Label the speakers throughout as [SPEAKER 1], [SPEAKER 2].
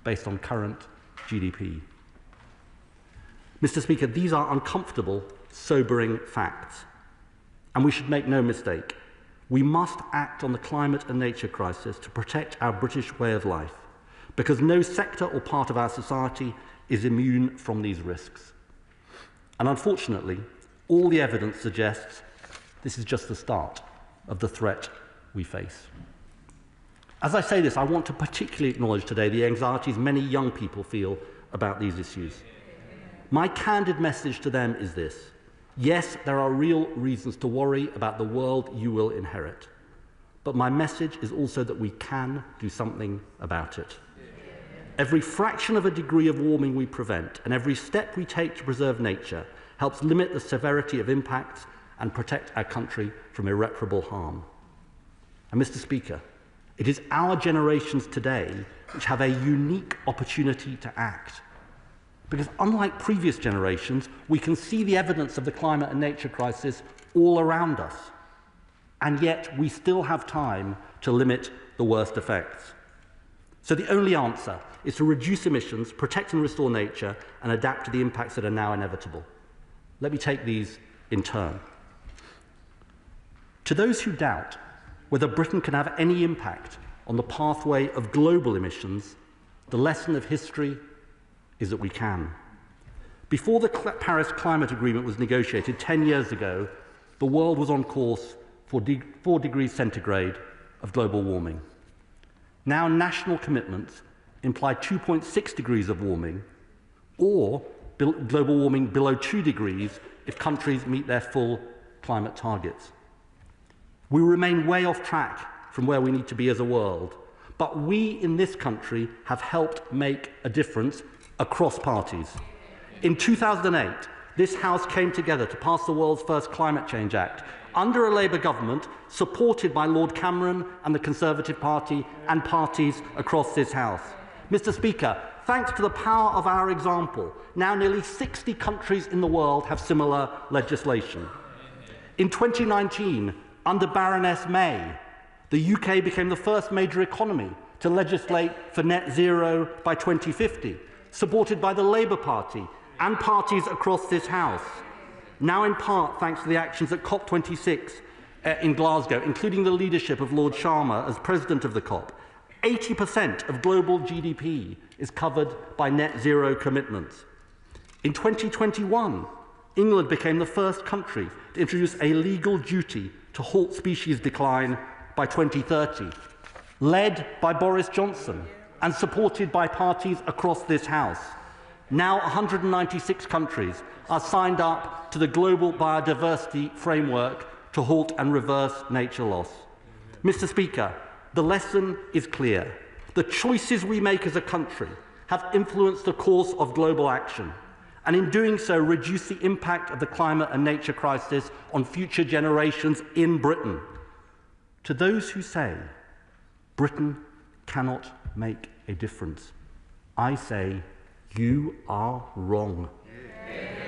[SPEAKER 1] based on current GDP. Mr. Speaker, these are uncomfortable, sobering facts. And we should make no mistake. We must act on the climate and nature crisis to protect our British way of life, because no sector or part of our society is immune from these risks. And unfortunately, all the evidence suggests this is just the start of the threat we face. As I say this, I want to particularly acknowledge today the anxieties many young people feel about these issues. My candid message to them is this: yes, there are real reasons to worry about the world you will inherit, but my message is also that we can do something about it. Every fraction of a degree of warming we prevent and every step we take to preserve nature helps limit the severity of impacts and protect our country from irreparable harm. And Mr. Speaker, it is our generations today which have a unique opportunity to act. Because unlike previous generations, we can see the evidence of the climate and nature crisis all around us. And yet we still have time to limit the worst effects. So the only answer is to reduce emissions, protect and restore nature, and adapt to the impacts that are now inevitable. Let me take these in turn. To those who doubt whether Britain can have any impact on the pathway of global emissions, the lesson of history is that we can. Before the Paris Climate Agreement was negotiated 10 years ago, the world was on course for 4 degrees centigrade of global warming. Now national commitments imply 2.6 degrees of warming, or global warming below 2 degrees if countries meet their full climate targets. We remain way off track from where we need to be as a world, but we in this country have helped make a difference across parties. In 2008, this House came together to pass the world's first Climate Change Act under a Labour government supported by Lord Cameron and the Conservative Party and parties across this House. Mr. Speaker, thanks to the power of our example, now nearly 60 countries in the world have similar legislation. In 2019, under Baroness May, the UK became the first major economy to legislate for net zero by 2050, supported by the Labour Party and parties across this House. Now in part thanks to the actions at COP26 in Glasgow, including the leadership of Lord Sharma as President of the COP, 80% of global GDP is covered by net zero commitments. In 2021, England became the first country to introduce a legal duty to halt species decline by 2030, led by Boris Johnson and supported by parties across this House. Now 196 countries are signed up to the Global Biodiversity Framework to halt and reverse nature loss. Mr. Speaker, the lesson is clear. The choices we make as a country have influenced the course of global action, and in doing so reduce the impact of the climate and nature crisis on future generations in Britain. To those who say Britain cannot make a difference, I say you are wrong.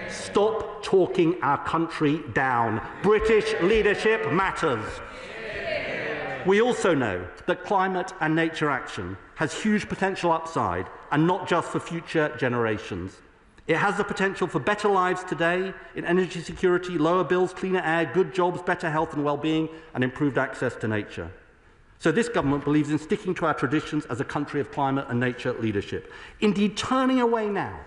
[SPEAKER 1] Stop talking our country down. British leadership matters. We also know that climate and nature action has huge potential upside, and not just for future generations. It has the potential for better lives today in energy security, lower bills, cleaner air, good jobs, better health and well-being, and improved access to nature. So this government believes in sticking to our traditions as a country of climate and nature leadership. Indeed, turning away now,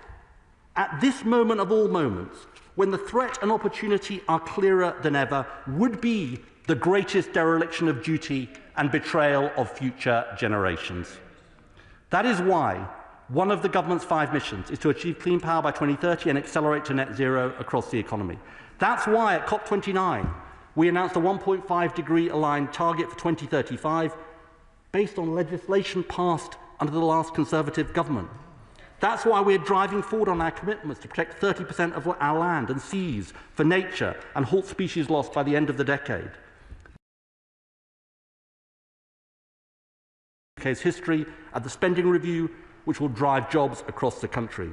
[SPEAKER 1] at this moment of all moments, when the threat and opportunity are clearer than ever, would be the greatest dereliction of duty and betrayal of future generations. That is why one of the government's 5 missions is to achieve clean power by 2030 and accelerate to net zero across the economy. That's why at COP29 we announced a 1.5 degree aligned target for 2035 based on legislation passed under the last Conservative government. That's why we're driving forward on our commitments to protect 30% of our land and seas for nature and halt species loss by the end of the decade. UK's history at the spending review, which will drive jobs across the country.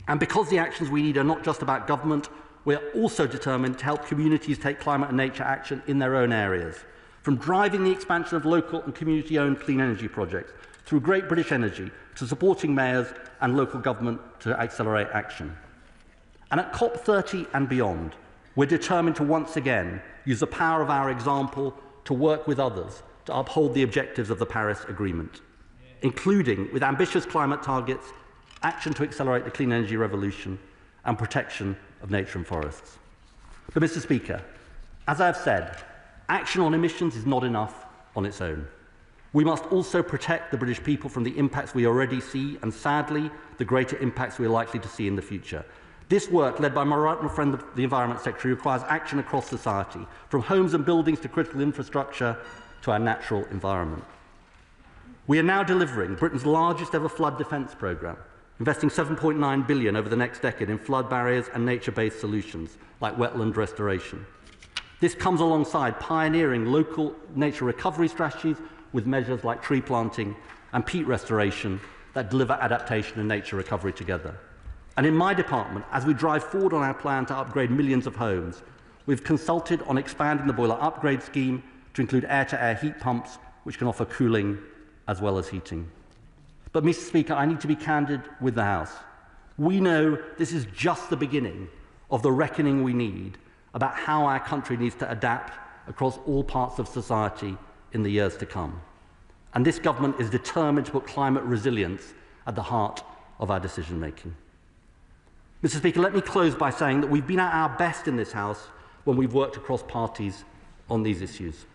[SPEAKER 1] And because the actions we need are not just about government, we are also determined to help communities take climate and nature action in their own areas, from driving the expansion of local and community-owned clean energy projects through Great British Energy to supporting mayors and local government to accelerate action. And at COP30 and beyond, we're determined to once again use the power of our example to work with others to uphold the objectives of the Paris Agreement, including with ambitious climate targets, action to accelerate the clean energy revolution, and protection of nature and forests. But, Mr. Speaker, as I have said, action on emissions is not enough on its own. We must also protect the British people from the impacts we already see and, sadly, the greater impacts we are likely to see in the future. This work, led by my right friend, the Environment Secretary, requires action across society, from homes and buildings to critical infrastructure to our natural environment. We are now delivering Britain's largest ever flood defence programme, investing £7.9 billion over the next decade in flood barriers and nature-based solutions like wetland restoration. This comes alongside pioneering local nature recovery strategies with measures like tree planting and peat restoration that deliver adaptation and nature recovery together. And in my department, as we drive forward on our plan to upgrade millions of homes, we've consulted on expanding the boiler upgrade scheme to include air-to-air heat pumps, which can offer cooling as well as heating. But, Mr. Speaker, I need to be candid with the House. We know this is just the beginning of the reckoning we need about how our country needs to adapt across all parts of society in the years to come. And this government is determined to put climate resilience at the heart of our decision-making. Mr. Speaker, let me close by saying that we've been at our best in this House when we've worked across parties on these issues.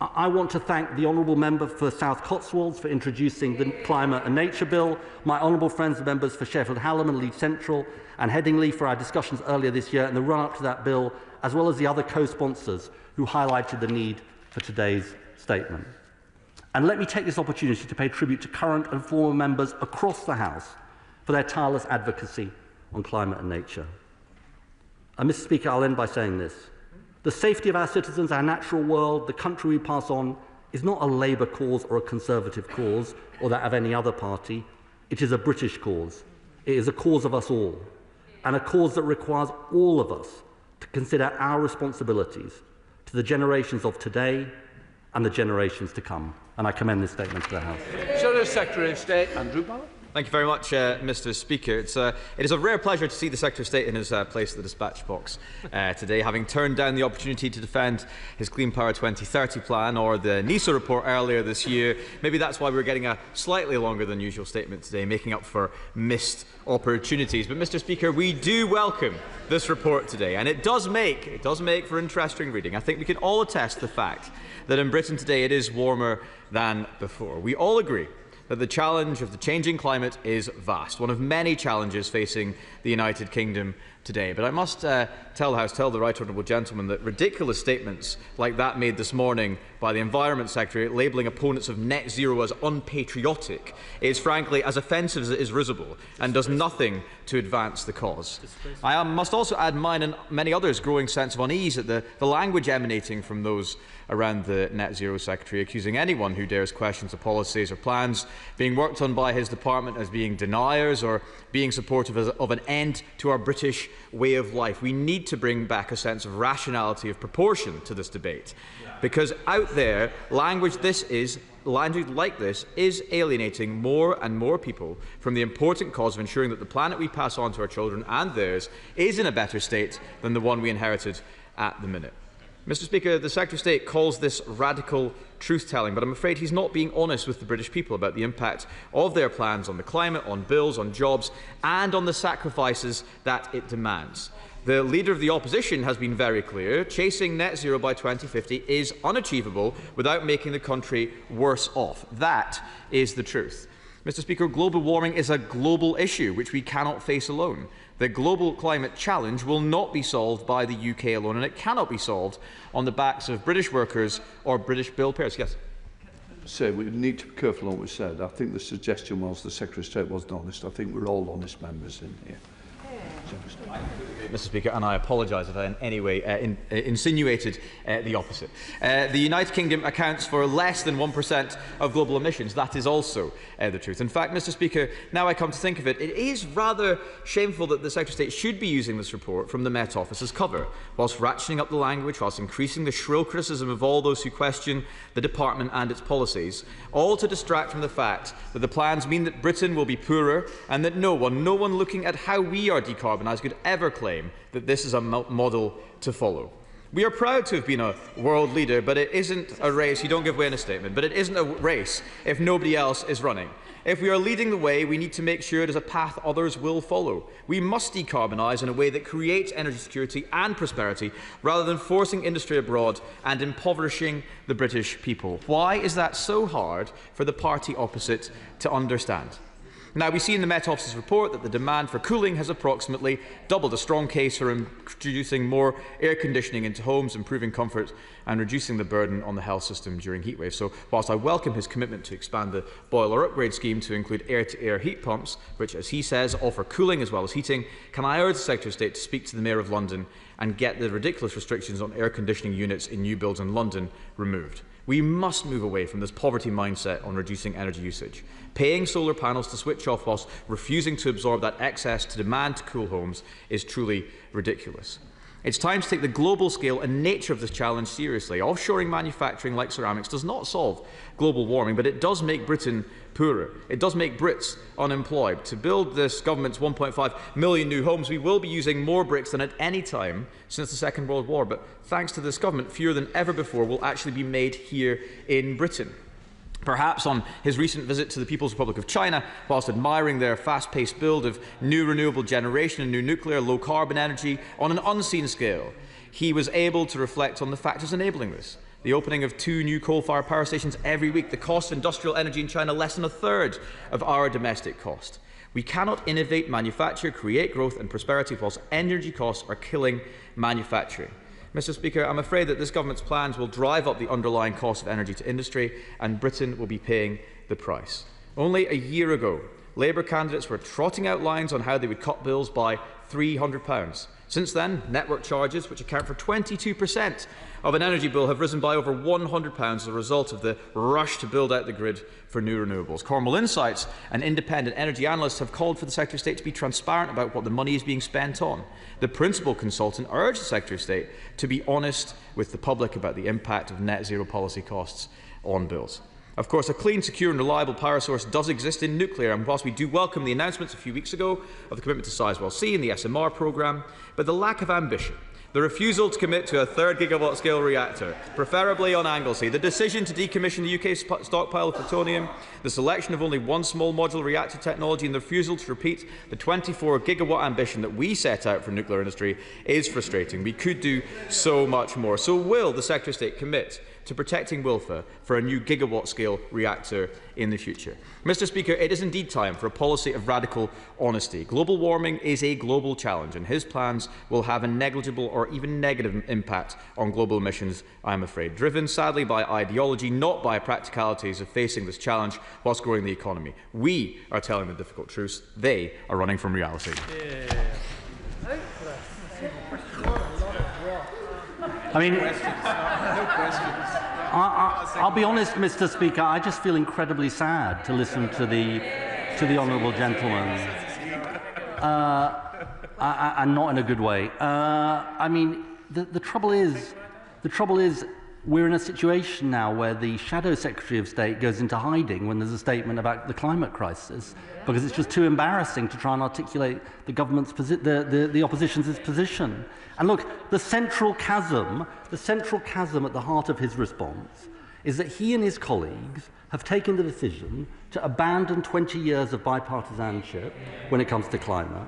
[SPEAKER 1] I want to thank the Honourable Member for South Cotswolds for introducing the Climate and Nature Bill, my honourable friends and members for Sheffield Hallam and Leeds Central and Headingley for our discussions earlier this year and the run-up to that bill, as well as the other co-sponsors who highlighted the need for today's statement. And let me take this opportunity to pay tribute to current and former members across the House for their tireless advocacy on climate and nature. And, Mr. Speaker, I'll end by saying this. The safety of our citizens, our natural world, the country we pass on, is not a Labour cause or a Conservative cause or that of any other party. It is a British cause. It is a cause of us all, and a cause that requires all of us to consider our responsibilities to the generations of today and the generations to come. And I commend this statement to the House.
[SPEAKER 2] Secretary of State Andrew Barr.
[SPEAKER 3] Thank you very much, Mr. Speaker. It is a rare pleasure to see the Secretary of State in his place at the dispatch box today, having turned down the opportunity to defend his Clean Power 2030 plan or the NISA report earlier this year. Maybe that's why we're getting a slightly longer than usual statement today, making up for missed opportunities. But, Mr. Speaker, we do welcome this report today, and it does make for interesting reading. I think we can all attest to the fact that in Britain today it is warmer than before. We all agree that the challenge of the changing climate is vast, one of many challenges facing the United Kingdom today. But I must tell the Right Honourable Gentleman that ridiculous statements like that made this morning by the Environment Secretary labelling opponents of net zero as unpatriotic is frankly as offensive as it is risible and does nothing to advance the cause. I must also add mine and many others' growing sense of unease at the language emanating from those around the Net Zero Secretary, accusing anyone who dares question the policies or plans being worked on by his department as being deniers or being supportive of an end to our British way of life. We need to bring back a sense of rationality, of proportion to this debate, because out there, language like this is alienating more and more people from the important cause of ensuring that the planet we pass on to our children and theirs is in a better state than the one we inherited at the minute. Mr. Speaker, the Secretary of State calls this radical truth-telling, but I'm afraid he's not being honest with the British people about the impact of their plans on the climate, on bills, on jobs, and on the sacrifices that it demands. The Leader of the Opposition has been very clear. Chasing net zero by 2050 is unachievable without making the country worse off. That is the truth. Mr. Speaker, global warming is a global issue which we cannot face alone. The global climate challenge will not be solved by the UK alone, and it cannot be solved on the backs of British workers or British bill payers. Yes.
[SPEAKER 2] So we need to be careful on what we said. I think the suggestion was the Secretary of State wasn't honest. I think we're all honest members in here.
[SPEAKER 3] Mr. Speaker, and I apologise if I in any way insinuated the opposite. The United Kingdom accounts for less than 1% of global emissions. That is also the truth. In fact, Mr. Speaker, now I come to think of it, it is rather shameful that the Secretary of State should be using this report from the Met Office as cover, whilst ratcheting up the language, whilst increasing the shrill criticism of all those who question the department and its policies, all to distract from the fact that the plans mean that Britain will be poorer and that no one looking at how we are decarbonised could ever claim that this is a model to follow. We are proud to have been a world leader, but it isn't a race. You don't give way in a statement, but it isn't a race if nobody else is running. If we are leading the way, we need to make sure it is a path others will follow. We must decarbonise in a way that creates energy security and prosperity, rather than forcing industry abroad and impoverishing the British people. Why is that so hard for the party opposite to understand? Now, we see in the Met Office's report that the demand for cooling has approximately doubled, a strong case for introducing more air conditioning into homes, improving comfort and reducing the burden on the health system during heatwaves. So, whilst I welcome his commitment to expand the boiler upgrade scheme to include air-to-air heat pumps, which, as he says, offer cooling as well as heating, can I urge the Secretary of State to speak to the Mayor of London and get the ridiculous restrictions on air conditioning units in new builds in London removed? We must move away from this poverty mindset on reducing energy usage. Paying solar panels to switch off whilst refusing to absorb that excess to demand to cool homes is truly ridiculous. It's time to take the global scale and nature of this challenge seriously. Offshoring manufacturing like ceramics does not solve global warming, but it does make Britain poorer. It does make Brits unemployed. To build this government's 1.5 million new homes, we will be using more bricks than at any time since the Second World War, but thanks to this government, fewer than ever before will actually be made here in Britain. Perhaps on his recent visit to the People's Republic of China, whilst admiring their fast-paced build of new renewable generation and new nuclear low-carbon energy on an unseen scale, he was able to reflect on the factors enabling this. The opening of 2 new coal-fired power stations every week, the cost of industrial energy in China less than a third of our domestic cost. We cannot innovate, manufacture, create growth and prosperity whilst energy costs are killing manufacturing. Mr. Speaker, I'm afraid that this government's plans will drive up the underlying cost of energy to industry, and Britain will be paying the price. Only a year ago, Labour candidates were trotting out lines on how they would cut bills by £300. Since then, network charges, which account for 22% of an energy bill, have risen by over £100 as a result of the rush to build out the grid for new renewables. Cornwall Insights and independent energy analysts have called for the Secretary of State to be transparent about what the money is being spent on. The principal consultant urged the Secretary of State to be honest with the public about the impact of net zero policy costs on bills. Of course, a clean, secure and reliable power source does exist in nuclear, and whilst we do welcome the announcements a few weeks ago of the commitment to Sizewell C and the SMR programme, but the lack of ambition, the refusal to commit to a 3rd gigawatt scale reactor, preferably on Anglesey, the decision to decommission the UK stockpile of plutonium, the selection of only one small modular reactor technology and the refusal to repeat the 24 gigawatt ambition that we set out for nuclear industry is frustrating. We could do so much more. So will the Secretary of State commit to protecting Wilfa for a new gigawatt-scale reactor in the future? Mr. Speaker, it is indeed time for a policy of radical honesty. Global warming is a global challenge, and his plans will have a negligible or even negative impact on global emissions, I am afraid, driven sadly by ideology, not by practicalities of facing this challenge whilst growing the economy. We are telling the difficult truths. They are running from reality.
[SPEAKER 1] I mean, I'll be honest, Mr. Speaker, I just feel incredibly sad to listen to the honourable gentleman, and not in a good way. I mean, the trouble is, we're in a situation now where the Shadow Secretary of State goes into hiding when there's a statement about the climate crisis, because it's just too embarrassing to try and articulate the government's the opposition's position. And look, the central chasm at the heart of his response is that he and his colleagues have taken the decision to abandon 20 years of bipartisanship when it comes to climate.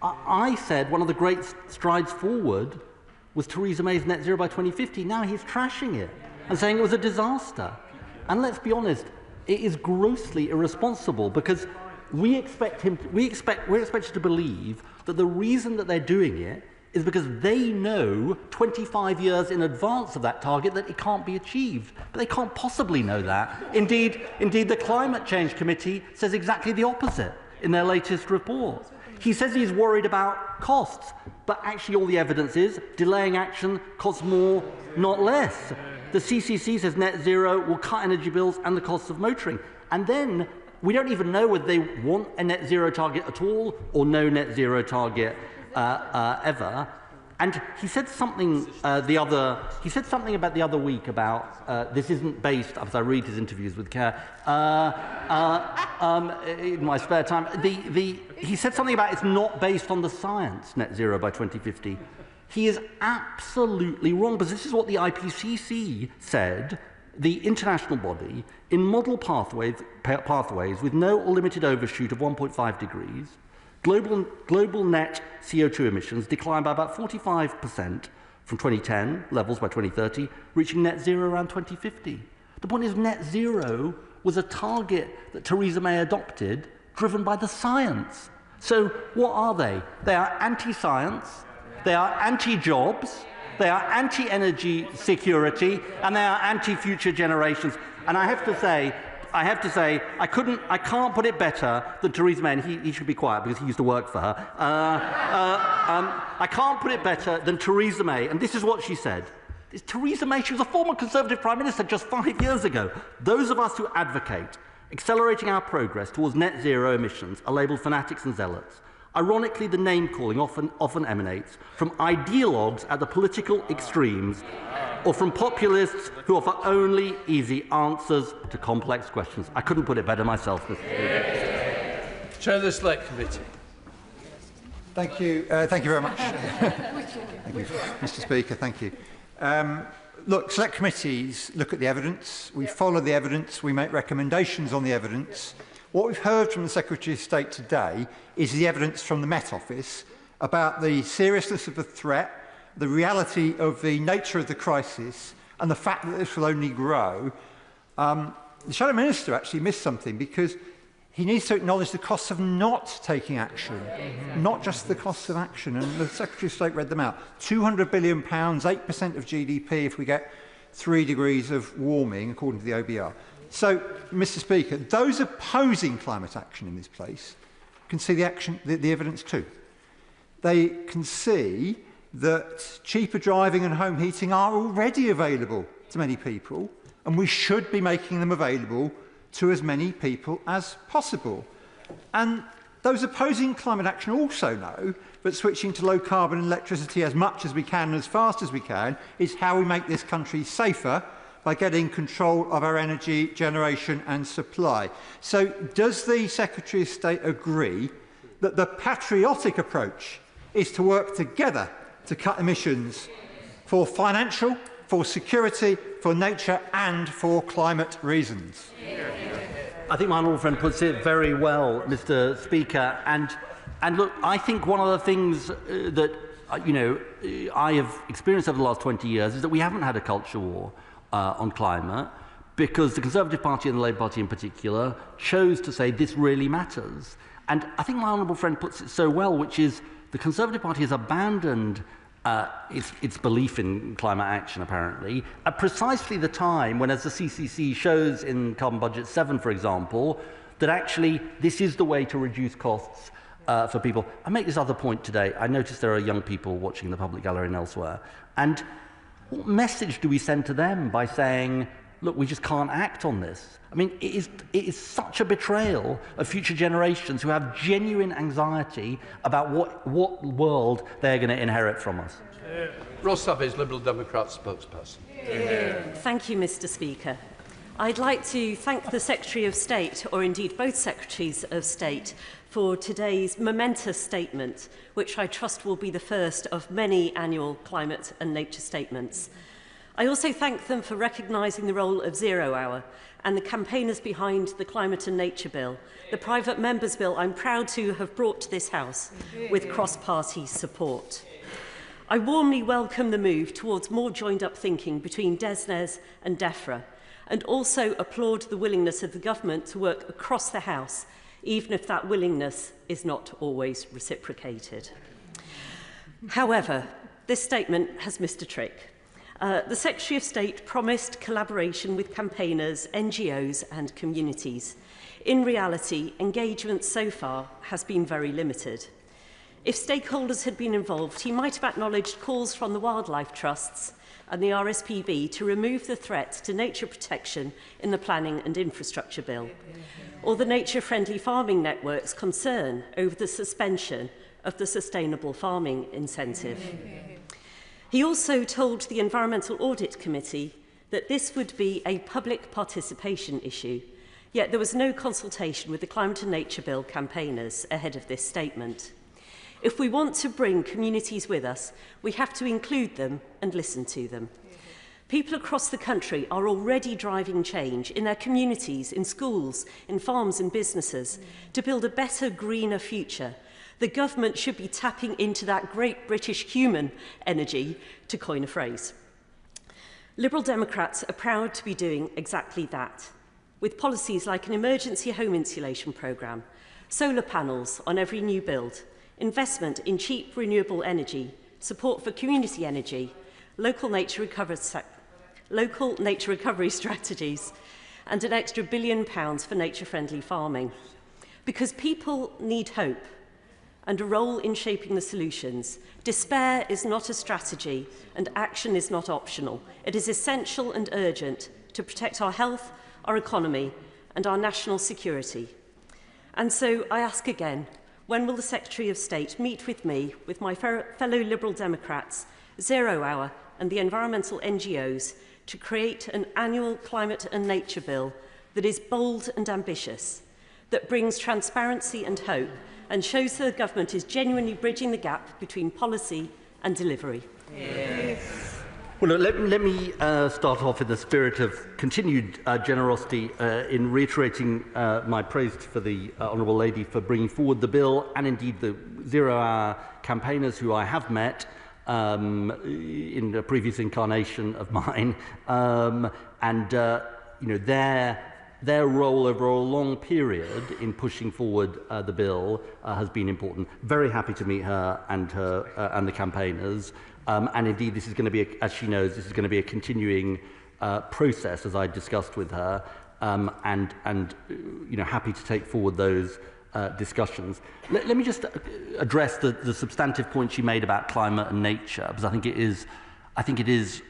[SPEAKER 1] I said one of the great strides forward was Theresa May's net zero by 2050. Now he's trashing it and saying it was a disaster. And let's be honest, it is grossly irresponsible, because we're expected to believe that the reason that they're doing it is because they know 25 years in advance of that target that it can't be achieved. But they can't possibly know that. Indeed, the Climate Change Committee says exactly the opposite. in their latest report. He says he's worried about costs, but actually all the evidence is delaying action costs more, not less. The CCC says net zero will cut energy bills and the costs of motoring. And then we don't even know whether they want a net zero target at all or no net zero target ever. And he said something about the other week about this isn't based, as I read his interviews with Kerr, in my spare time. He said something about it's not based on the science, net zero by 2050. He is absolutely wrong, because this is what the IPCC said, the international body, in model pathways with no or limited overshoot of 1.5 degrees. Global net CO2 emissions declined by about 45% from 2010 levels by 2030, reaching net zero around 2050. The point is, net zero was a target that Theresa May adopted, driven by the science. So what are they? They are anti-science, they are anti-jobs, they are anti-energy security, and they are anti-future generations. And I have to say, I can't put it better than Theresa May, and he should be quiet because he used to work for her. I can't put it better than Theresa May, and this is what she said. Theresa May, she was a former Conservative Prime Minister just 5 years ago. Those of us who advocate accelerating our progress towards net zero emissions are labelled fanatics and zealots. Ironically, the name-calling often emanates from ideologues at the political extremes or from populists who offer only easy answers to complex questions. I couldn't put it better myself, Mr. Speaker.
[SPEAKER 2] Chair of the Select Committee.
[SPEAKER 4] Thank you very much. Thank you, Mr. Speaker. Thank you. Look, select committees look at the evidence. We follow the evidence. We make recommendations on the evidence. What we've heard from the Secretary of State today is the evidence from the Met Office about the seriousness of the threat, the reality of the nature of the crisis, and the fact that this will only grow. The Shadow Minister actually missed something, because he needs to acknowledge the costs of not taking action, not just the costs of action. And the Secretary of State read them out. £200 billion, 8% of GDP if we get 3 degrees of warming, according to the OBR. So, Mr. Speaker, those opposing climate action in this place can see the evidence too. They can see that cheaper driving and home heating are already available to many people, and we should be making them available to as many people as possible. And those opposing climate action also know that switching to low carbon electricity as much as we can and as fast as we can is how we make this country safer, by getting control of our energy generation and supply. So does the Secretary of State agree that the patriotic approach is to work together to cut emissions for financial, for security, for nature and for climate reasons?
[SPEAKER 1] I think my honourable friend puts it very well, Mr. Speaker. And look, I think one of the things that I have experienced over the last 20 years is that we haven't had a culture war on climate, because the Conservative Party and the Labour Party in particular chose to say this really matters. And I think my honourable friend puts it so well, which is the Conservative Party has abandoned its belief in climate action, apparently, at precisely the time when, as the CCC shows in Carbon Budget 7, for example, that actually this is the way to reduce costs for people. I make this other point today. I notice there are young people watching the public gallery and elsewhere. And what message do we send to them by saying, look, we just can't act on this? I mean, it is such a betrayal of future generations who have genuine anxiety about what world they're going to inherit from us.
[SPEAKER 2] Ross Savage, Liberal Democrat spokesperson.
[SPEAKER 5] Thank you, Mr. Speaker. I'd like to thank the Secretary of State, or indeed both Secretaries of State, for today's momentous statement, which I trust will be the first of many annual climate and nature statements. I also thank them for recognising the role of Zero Hour and the campaigners behind the Climate and Nature Bill, the private members' bill I'm proud to have brought to this House with cross-party support. I warmly welcome the move towards more joined-up thinking between DESNES and DEFRA, and also applaud the willingness of the government to work across the House, even if that willingness is not always reciprocated. However, this statement has missed a trick. The Secretary of State promised collaboration with campaigners, NGOs and communities. In reality, engagement so far has been very limited. If stakeholders had been involved, he might have acknowledged calls from the wildlife trusts and the RSPB to remove the threat to nature protection in the Planning and Infrastructure Bill, or the nature-friendly farming network's concern over the suspension of the sustainable farming incentive. He also told the Environmental Audit Committee that this would be a public participation issue, yet there was no consultation with the Climate and Nature Bill campaigners ahead of this statement. If we want to bring communities with us, we have to include them and listen to them. People across the country are already driving change in their communities, in schools, in farms and businesses to build a better, greener future. The government should be tapping into that great British human energy, to coin a phrase. Liberal Democrats are proud to be doing exactly that, with policies like an emergency home insulation programme, solar panels on every new build, investment in cheap renewable energy, support for community energy, local nature recovery strategies, and an extra £1 billion for nature-friendly farming. Because people need hope and a role in shaping the solutions. Despair is not a strategy, and action is not optional. It is essential and urgent to protect our health, our economy, and our national security. And so I ask again, when will the Secretary of State meet with me, with my fellow Liberal Democrats, Zero Hour and the environmental NGOs to create an annual climate and nature bill that is bold and ambitious, that brings transparency and hope and shows that the government is genuinely bridging the gap between policy and delivery?
[SPEAKER 1] Yes. Well, look, let me start off in the spirit of continued generosity in reiterating my praise for the Honourable Lady for bringing forward the bill, and indeed the zero-hour campaigners who I have met in a previous incarnation of mine, and you know, their role over a long period in pushing forward the bill has been important. Very happy to meet her and the campaigners. And indeed, this is going to be, as she knows, this is going to be a continuing process, as I discussed with her, and you know, happy to take forward those discussions. Let me just address the substantive point she made about climate and nature, because I think it is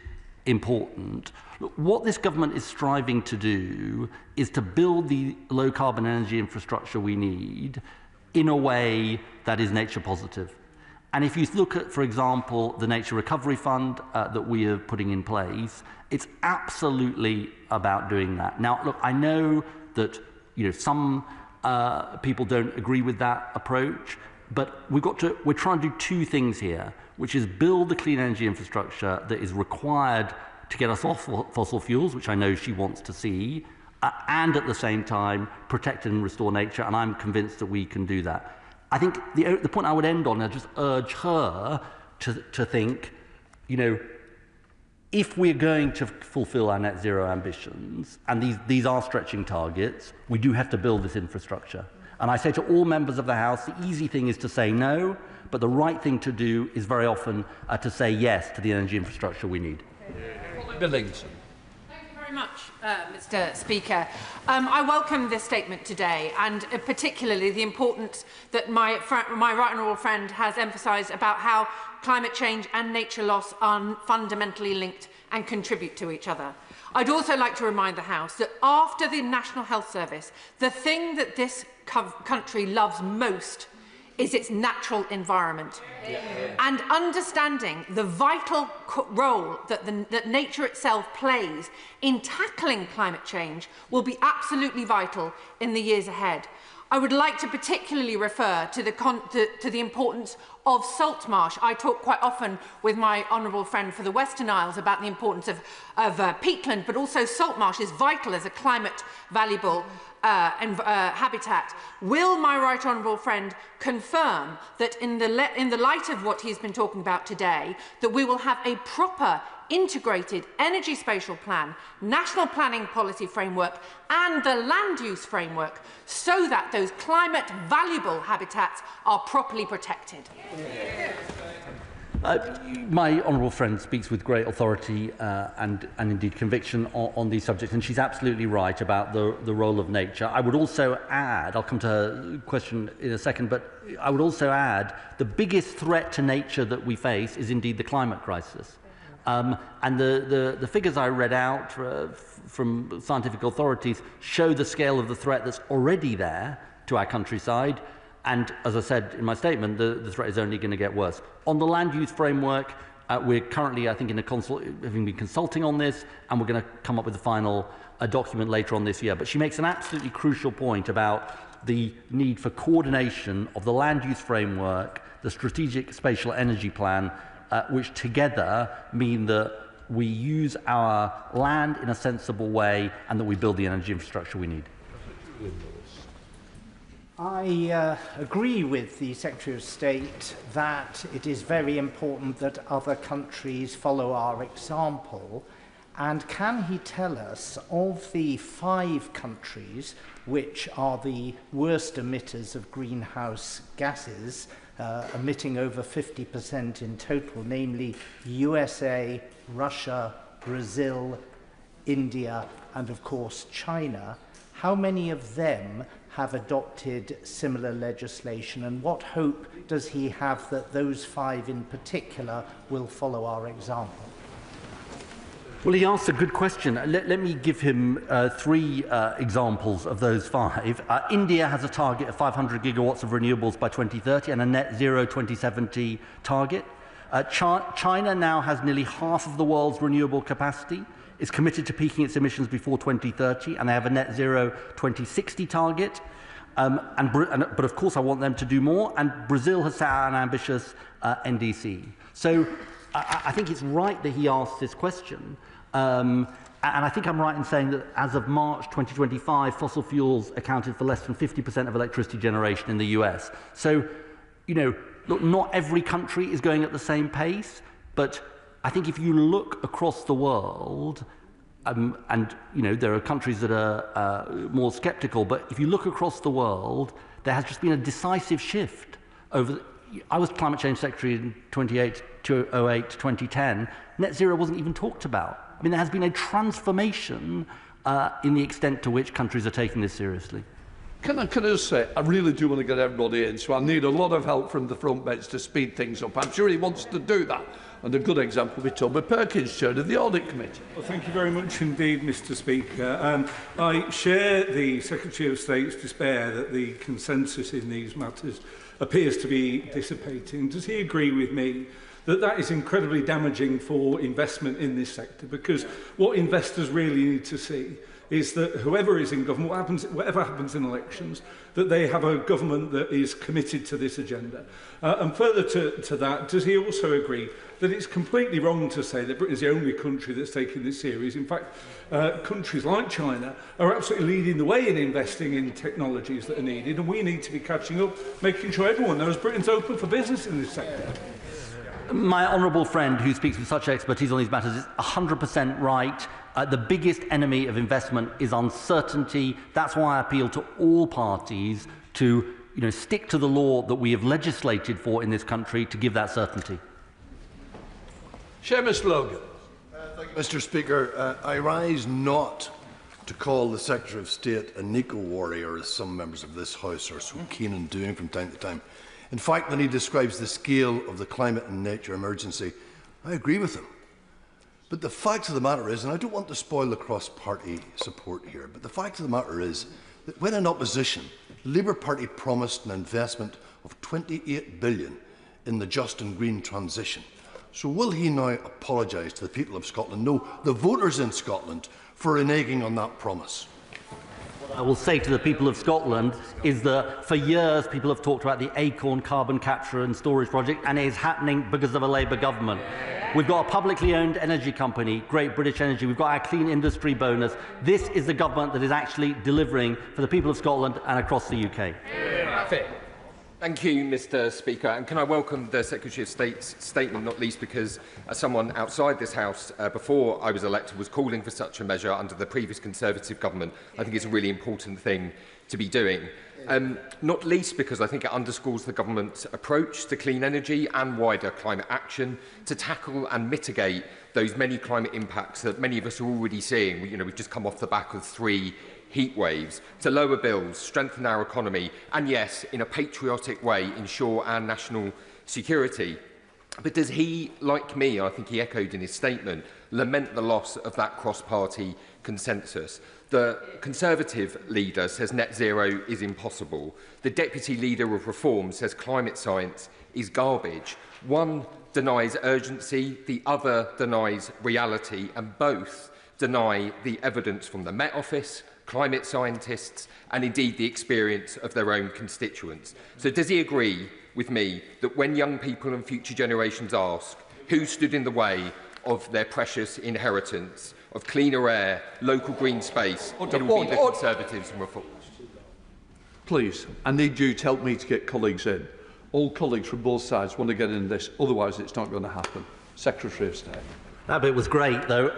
[SPEAKER 1] important. Look, what this government is striving to do is to build the low carbon energy infrastructure we need in a way that is nature positive. And if you look at, for example, the Nature Recovery Fund that we are putting in place, it's absolutely about doing that. Now, look, I know that some people don't agree with that approach, but we're trying to do two things here, which is build the clean energy infrastructure that is required to get us off fossil fuels, which I know she wants to see, and at the same time protect and restore nature, and I'm convinced that we can do that. I think the point I would end on, I just urge her to think, if we're going to fulfill our net zero ambitions, and these are stretching targets, we do have to build this infrastructure. And I say to all members of the House, the easy thing is to say no, but the right thing to do is very often to say yes to the energy infrastructure we need.
[SPEAKER 2] Billington.
[SPEAKER 6] Much, Mr. Speaker. I welcome this statement today, and particularly the importance that my right honourable friend has emphasised about how climate change and nature loss are fundamentally linked and contribute to each other. I'd also like to remind the House that after the National Health Service, the thing that this country loves most is its natural environment. Yeah. And understanding the vital role that nature itself plays in tackling climate change will be absolutely vital in the years ahead. I would like to particularly refer to the importance of salt marsh. I talk quite often with my honourable friend for the Western Isles about the importance of peatland, but also salt marsh is vital as a climate valuable habitat. Will my right honourable friend confirm that in the light of what he's been talking about today, that we will have a proper integrated energy spatial plan, national planning policy framework and the land use framework so that those climate valuable habitats are properly protected?
[SPEAKER 1] My honourable friend speaks with great authority and indeed conviction on these subjects, and she's absolutely right about the role of nature. I would also add, I'll come to her question in a second, but I would also add the biggest threat to nature that we face is indeed the climate crisis. And the figures I read out from scientific authorities show the scale of the threat that's already there to our countryside. And as I said in my statement, the threat is only going to get worse. On the land use framework, we're currently, I think, having been consulting on this, and we're going to come up with a final document later on this year. But she makes an absolutely crucial point about the need for coordination of the land use framework, the strategic spatial energy plan, which together mean that we use our land in a sensible way and that we build the energy infrastructure we need.
[SPEAKER 7] I agree with the Secretary of State that it is very important that other countries follow our example. And can he tell us, of the 5 countries which are the worst emitters of greenhouse gases, emitting over 50% in total, namely USA, Russia, Brazil, India, and of course China, how many of them have adopted similar legislation, and what hope does he have that those 5 in particular will follow our example?
[SPEAKER 1] Well, he asked a good question. Let me give him 3 examples of those 5. India has a target of 500 gigawatts of renewables by 2030 and a net zero 2070 target. China now has nearly half of the world's renewable capacity, is committed to peaking its emissions before 2030, and they have a net zero 2060 target. But of course I want them to do more, and Brazil has set out an ambitious NDC. So I think it's right that he asked this question. And I think I'm right in saying that as of March 2025, fossil fuels accounted for less than 50% of electricity generation in the US. So, you know, look, not every country is going at the same pace, but I think if you look across the world, and you know there are countries that are more sceptical, but if you look across the world, there has just been a decisive shift over. I was Climate Change Secretary in 2008 to 2010. Net zero wasn't even talked about. I mean, there has been a transformation in the extent to which countries are taking this seriously.
[SPEAKER 2] Can I just say, I really do want to get everybody in, so I need a lot of help from the front bench to speed things up. I'm sure he wants to do that. And a good example will be Toby Perkins, Chair of the Audit Committee.
[SPEAKER 8] Well, thank you very much indeed, Mr Speaker. I share the Secretary of State's despair that the consensus in these matters appears to be dissipating. Does he agree with me that that is incredibly damaging for investment in this sector? Because what investors really need to see is that whoever is in government, whatever happens in elections, that they have a government that is committed to this agenda. And further to that, does he also agree that it's completely wrong to say that Britain is the only country that's taking this serious? In fact, countries like China are absolutely leading the way in investing in technologies that are needed, and we need to be catching up, making sure everyone knows Britain's open for business in this sector.
[SPEAKER 1] My honourable friend, who speaks with such expertise on these matters, is 100% right. The biggest enemy of investment is uncertainty. That's why I appeal to all parties to stick to the law that we have legislated for in this country to give that certainty.
[SPEAKER 2] Seamus Logan.
[SPEAKER 9] Thank you, Mr Speaker. I rise not to call the Secretary of State an eco-warrior, as some members of this House are so keen on doing from time to time. In fact, when he describes the scale of the climate and nature emergency, I agree with him. But the fact of the matter is, and I don't want to spoil the cross-party support here, but the fact of the matter is that when in opposition, the Labour Party promised an investment of £28 billion in the just and green transition. So will he now apologise to the people of Scotland, no, the voters in Scotland, for reneging on that promise?
[SPEAKER 1] What I will say to the people of Scotland is that for years people have talked about the Acorn carbon capture and storage project, and it is happening because of a Labour government. We've got a publicly owned energy company, Great British Energy. We've got our clean industry bonus. This is the government that is actually delivering for the people of Scotland and across the UK.
[SPEAKER 10] Thank you, Mr. Speaker. And can I welcome the Secretary of State's statement, not least because as someone outside this House before I was elected was calling for such a measure under the previous Conservative government. I think it's a really important thing to be doing. Not least because I think it underscores the government's approach to clean energy and wider climate action to tackle and mitigate those many climate impacts that many of us are already seeing. We've just come off the back of 3 heat waves, to lower bills, strengthen our economy, and yes, in a patriotic way, ensure our national security. But does he, like me, I think he echoed in his statement, lament the loss of that cross-party consensus? The Conservative leader says net zero is impossible. The Deputy Leader of Reform says climate science is garbage. One denies urgency, the other denies reality, and both deny the evidence from the Met Office, climate scientists, and indeed the experience of their own constituents. So does he agree with me that when young people and future generations ask who stood in the way of their precious inheritance, of cleaner air, local green space, it will be the Conservatives and Reform?
[SPEAKER 2] Please, I need you to help me to get colleagues in. All colleagues from both sides want to get in this, otherwise it's not going to happen. Secretary of State.
[SPEAKER 1] That bit was great, though.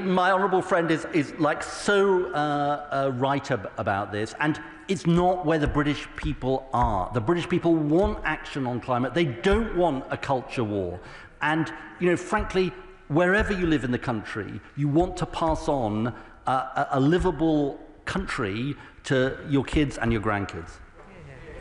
[SPEAKER 1] My honourable friend is like so right about this, and it's not where the British people are. The British people want action on climate. They don't want a culture war. And, frankly, wherever you live in the country, you want to pass on a livable country to your kids and your grandkids.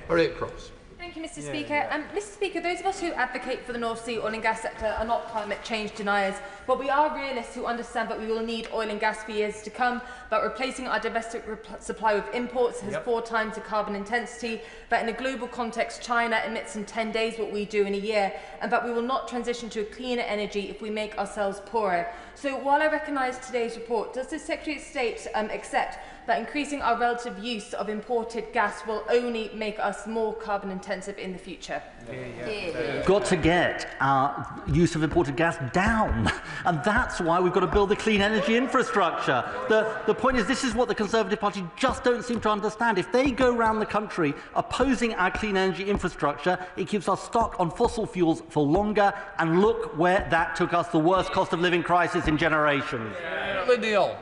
[SPEAKER 2] Cross.
[SPEAKER 11] Thank you, Mr. Speaker. Mr. Speaker, those of us who advocate for the North Sea oil and gas sector are not climate change deniers, but we are realists who understand that we will need oil and gas for years to come, that replacing our domestic supply with imports has 4 times the carbon intensity, that in a global context China emits in 10 days what we do in a year, and that we will not transition to a cleaner energy if we make ourselves poorer. So while I recognise today's report, does the Secretary of State accept that increasing our relative use of imported gas will only make us more carbon intensive in the future?
[SPEAKER 1] Got to get our use of imported gas down, and that's why we've got to build the clean energy infrastructure. The point is, this is what the Conservative Party just don't seem to understand. If they go around the country opposing our clean energy infrastructure, it keeps us stuck on fossil fuels for longer, and look where that took us, the worst cost of living crisis in generations.
[SPEAKER 2] Lydia.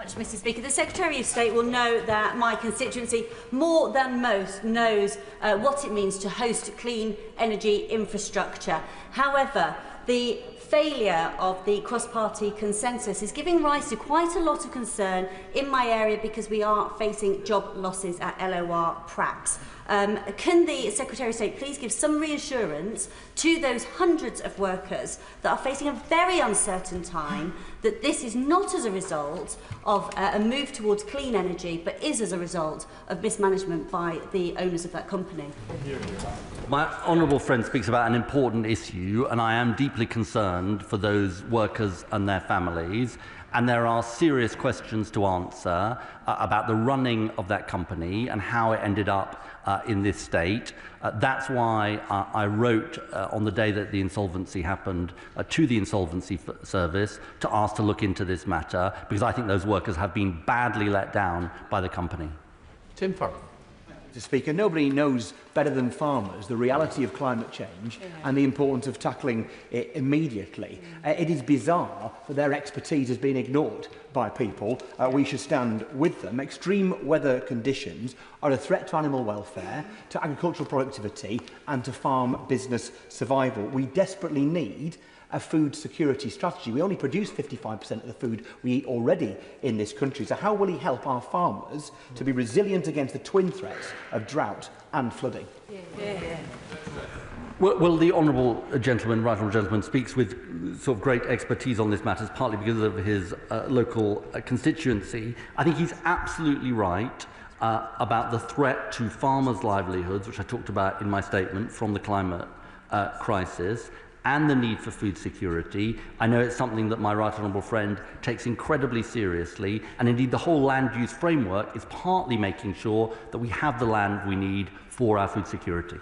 [SPEAKER 12] Mr. Speaker, the Secretary of State will know that my constituency, more than most, knows what it means to host clean energy infrastructure. However, the failure of the cross-party consensus is giving rise to quite a lot of concern in my area because we are facing job losses at LOR Prax. Can the Secretary of State please give some reassurance to those hundreds of workers that are facing a very uncertain time that this is not as a result of a move towards clean energy, but is as a result of mismanagement by the owners of that company?
[SPEAKER 1] My honourable friend speaks about an important issue, and I am deeply concerned for those workers and their families. And there are serious questions to answer about the running of that company and how it ended up in this state. That's why I wrote on the day that the insolvency happened to the Insolvency Service to ask to look into this matter, because I think those workers have been badly let down by the company.
[SPEAKER 2] Tim Farron.
[SPEAKER 13] Mr. Speaker, nobody knows better than farmers the reality of climate change and the importance of tackling it immediately. It is bizarre that their expertise has been ignored by people. We should stand with them. Extreme weather conditions are a threat to animal welfare, to agricultural productivity and to farm business survival. We desperately need a food security strategy. We only produce 55% of the food we eat already in this country. So how will he help our farmers to be resilient against the twin threats of drought and flooding?
[SPEAKER 1] Well, the honourable gentleman, right honourable gentleman, speaks with sort of great expertise on this matter, partly because of his local constituency. I think he's absolutely right about the threat to farmers' livelihoods, which I talked about in my statement, from the climate crisis, and the need for food security. I know it's something that my right honourable friend takes incredibly seriously, and indeed the whole land use framework is partly making sure that we have the land we need for our food security.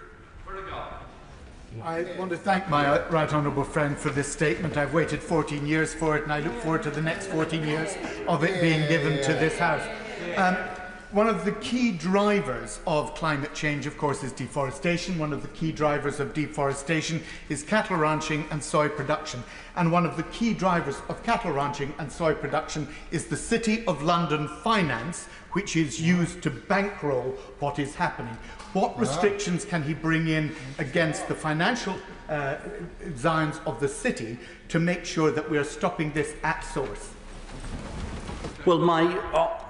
[SPEAKER 14] I want to thank my right honourable friend for this statement. I've waited 14 years for it, and I look forward to the next 14 years of it being given to this House. One of the key drivers of climate change, of course, is deforestation. One of the key drivers of deforestation is cattle ranching and soy production. And one of the key drivers of cattle ranching and soy production is the City of London finance, which is used to bankroll what is happening. What restrictions can he bring in against the financial designs of the city to make sure that we are stopping this at source?
[SPEAKER 1] Well, my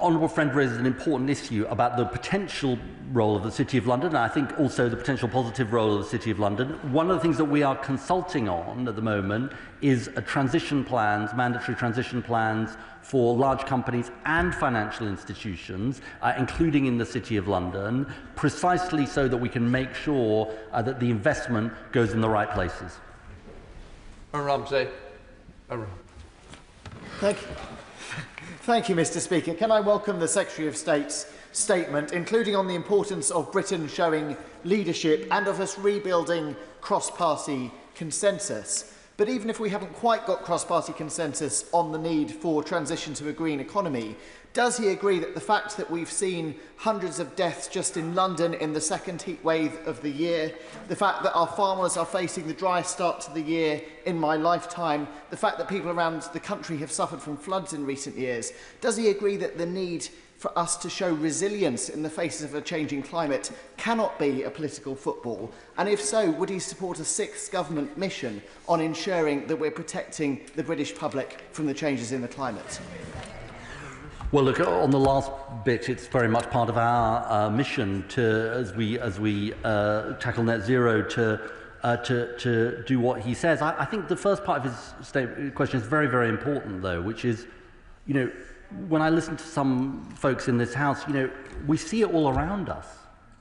[SPEAKER 1] honourable friend raises an important issue about the potential role of the City of London, and I think also the potential positive role of the City of London. One of the things that we are consulting on at the moment is transition plans, mandatory transition plans for large companies and financial institutions, including in the City of London, precisely so that we can make sure that the investment goes in the right places.
[SPEAKER 2] Ramsey.
[SPEAKER 15] Thank you, Mr. Speaker. Can I welcome the Secretary of State's statement, including on the importance of Britain showing leadership and of us rebuilding cross-party consensus. But even if we haven't quite got cross-party consensus on the need for transition to a green economy, does he agree that the fact that we've seen hundreds of deaths just in London in the second heat wave of the year, the fact that our farmers are facing the driest start to the year in my lifetime, the fact that people around the country have suffered from floods in recent years, does he agree that the need for us to show resilience in the face of a changing climate cannot be a political football? And if so, would he support a sixth government mission on ensuring that we're protecting the British public from the changes in the climate?
[SPEAKER 1] Well, look, on the last bit, it's very much part of our mission to, as we tackle net zero, to do what he says. I think the first part of his question is very, very important, though, which is, you know, when I listen to some folks in this House, you know, we see it all around us.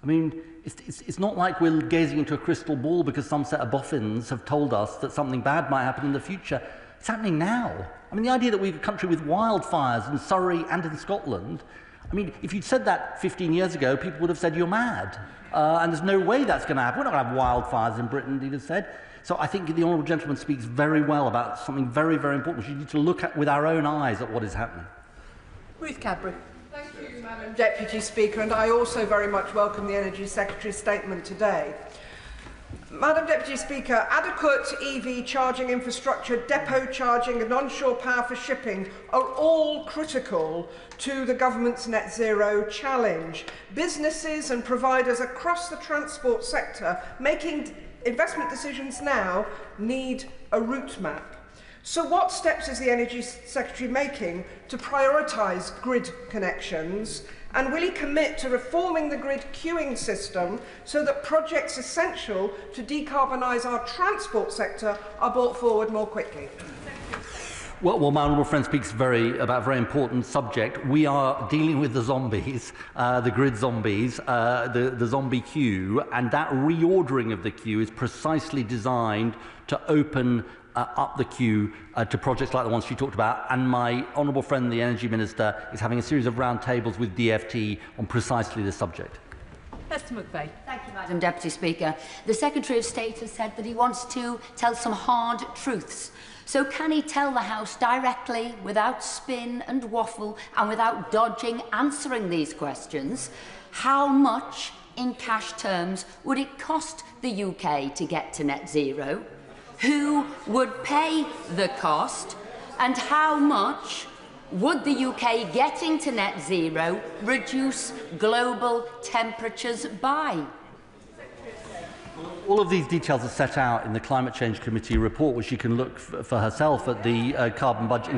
[SPEAKER 1] I mean, it's not like we're gazing into a crystal ball because some set of boffins have told us that something bad might happen in the future. It's happening now. I mean, the idea that we have a country with wildfires in Surrey and in Scotland, I mean, if you'd said that 15 years ago, people would have said you're mad. And there's no way that's going to happen. We're not going to have wildfires in Britain, he'd have said. So I think the honourable gentleman speaks very well about something very, very important. We need to look at with our own eyes at what is happening.
[SPEAKER 6] Ruth Cadbury.
[SPEAKER 16] Thank you, Madam Deputy Speaker, and I also very much welcome the Energy Secretary's statement today. Madam Deputy Speaker, adequate EV charging infrastructure, depot charging and onshore power for shipping are all critical to the government's net zero challenge. Businesses and providers across the transport sector making investment decisions now need a route map. So what steps is the Energy Secretary making to prioritise grid connections, and will he commit to reforming the grid queuing system so that projects essential to decarbonise our transport sector are brought forward more quickly?
[SPEAKER 1] Well, my honourable friend speaks about a very important subject. We are dealing with the zombies, the grid zombies, the zombie queue, and that reordering of the queue is precisely designed to open up the queue to projects like the ones she talked about, and my honourable friend, the Energy Minister, is having a series of roundtables with DfT on precisely this subject.
[SPEAKER 6] Esther McVeigh.
[SPEAKER 17] Thank you, Madam Deputy Speaker. The Secretary of State has said that he wants to tell some hard truths. So can he tell the House directly, without spin and waffle and without dodging answering these questions, how much in cash terms would it cost the UK to get to net zero? Who would pay the cost? And how much would the UK getting to net zero reduce global temperatures by?
[SPEAKER 1] All of these details are set out in the Climate Change Committee report, which you can look for herself at the carbon budget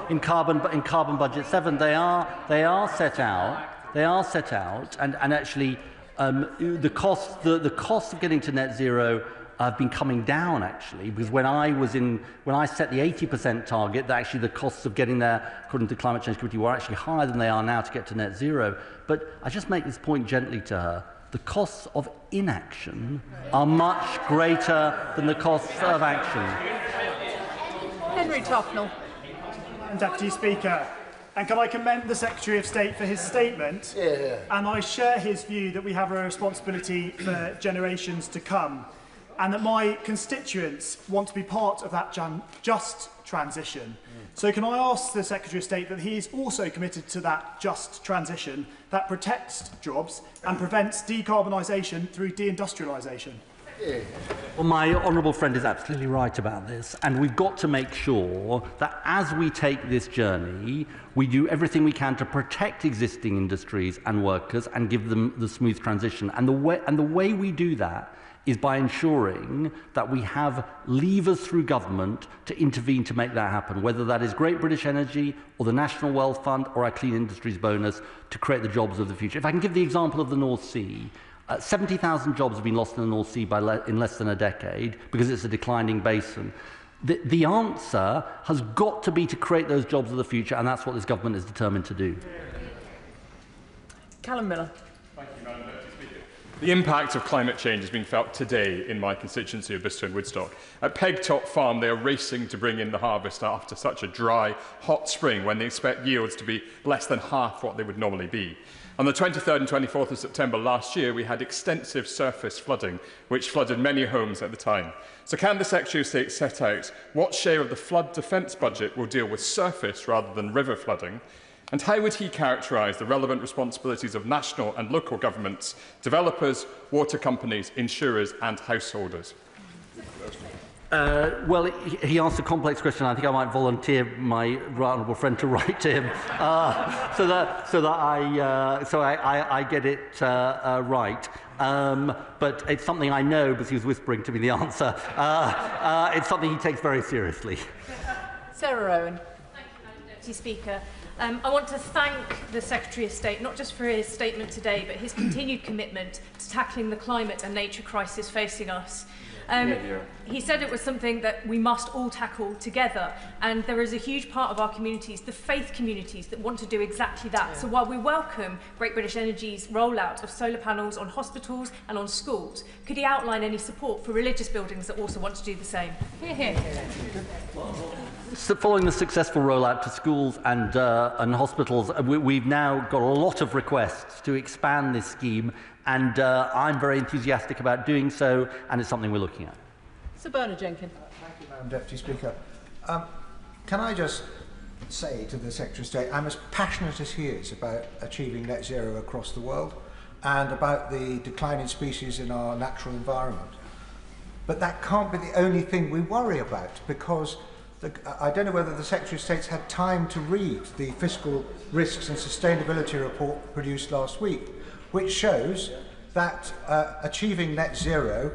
[SPEAKER 1] in carbon budget 7. They are set out. They are set out, and actually the cost of getting to net zero have been coming down, actually, because when I set the 80% target, that actually the costs of getting there, according to the Climate Change Committee, were actually higher than they are now to get to net zero. But I just make this point gently to her. The costs of inaction are much greater than the costs of action.
[SPEAKER 6] Henry Tufnell.
[SPEAKER 18] Deputy Speaker, and can I commend the Secretary of State for his statement? Yeah. And I share his view that we have a responsibility for generations to come. and that my constituents want to be part of that just transition. So can I ask the Secretary of State that he is also committed to that just transition that protects jobs and prevents decarbonisation through deindustrialisation?
[SPEAKER 1] Well, my honourable friend is absolutely right about this, and we've got to make sure that as we take this journey, we do everything we can to protect existing industries and workers and give them the smooth transition. And the way we do that is by ensuring that we have levers through government to intervene to make that happen, whether that is Great British Energy or the National Wealth Fund or our Clean Industries bonus to create the jobs of the future. If I can give the example of the North Sea, 70,000 jobs have been lost in the North Sea in less than a decade because it's a declining basin. The answer has got to be to create those jobs of the future, and that's what this government is determined to do.
[SPEAKER 6] Callum Miller.
[SPEAKER 19] Thank you, Madam Deputy Speaker. The impact of climate change has been felt today in my constituency of Bicester and Woodstock. At Pegtop Farm, they are racing to bring in the harvest after such a dry, hot spring when they expect yields to be less than half what they would normally be. On the 23rd and 24th of September last year, we had extensive surface flooding, which flooded many homes at the time. So can the Secretary of State set out what share of the flood defence budget will deal with surface rather than river flooding? And how would he characterise the relevant responsibilities of national and local governments, developers, water companies, insurers and householders?
[SPEAKER 1] Well, he asked a complex question. I think I might volunteer my right honourable friend to write to him so that I get it right. But it's something I know because he was whispering to me the answer. It's something he takes very seriously.
[SPEAKER 6] Sarah Owen.
[SPEAKER 11] Thank you, Madam Deputy Speaker. I want to thank the Secretary of State, not just for his statement today, but his continued commitment to tackling the climate and nature crisis facing us. He said it was something that we must all tackle together, and there is a huge part of our communities, the faith communities, that want to do exactly that. Yeah. So while we welcome Great British Energy's rollout of solar panels on hospitals and on schools, could he outline any support for religious buildings that also want to do the same?
[SPEAKER 6] Hear, hear.
[SPEAKER 1] So following the successful rollout to schools and hospitals, we've now got a lot of requests to expand this scheme, and I'm very enthusiastic about doing so, and it's something we're looking at.
[SPEAKER 6] Sir Bernard Jenkin.
[SPEAKER 20] Thank you, Madam Deputy Speaker. Can I just say to the Secretary of State, I'm as passionate as he is about achieving net zero across the world and about the declining species in our natural environment. But that can't be the only thing we worry about, because I don't know whether the Secretary of State's had time to read the Fiscal Risks and Sustainability report produced last week, which shows that achieving net zero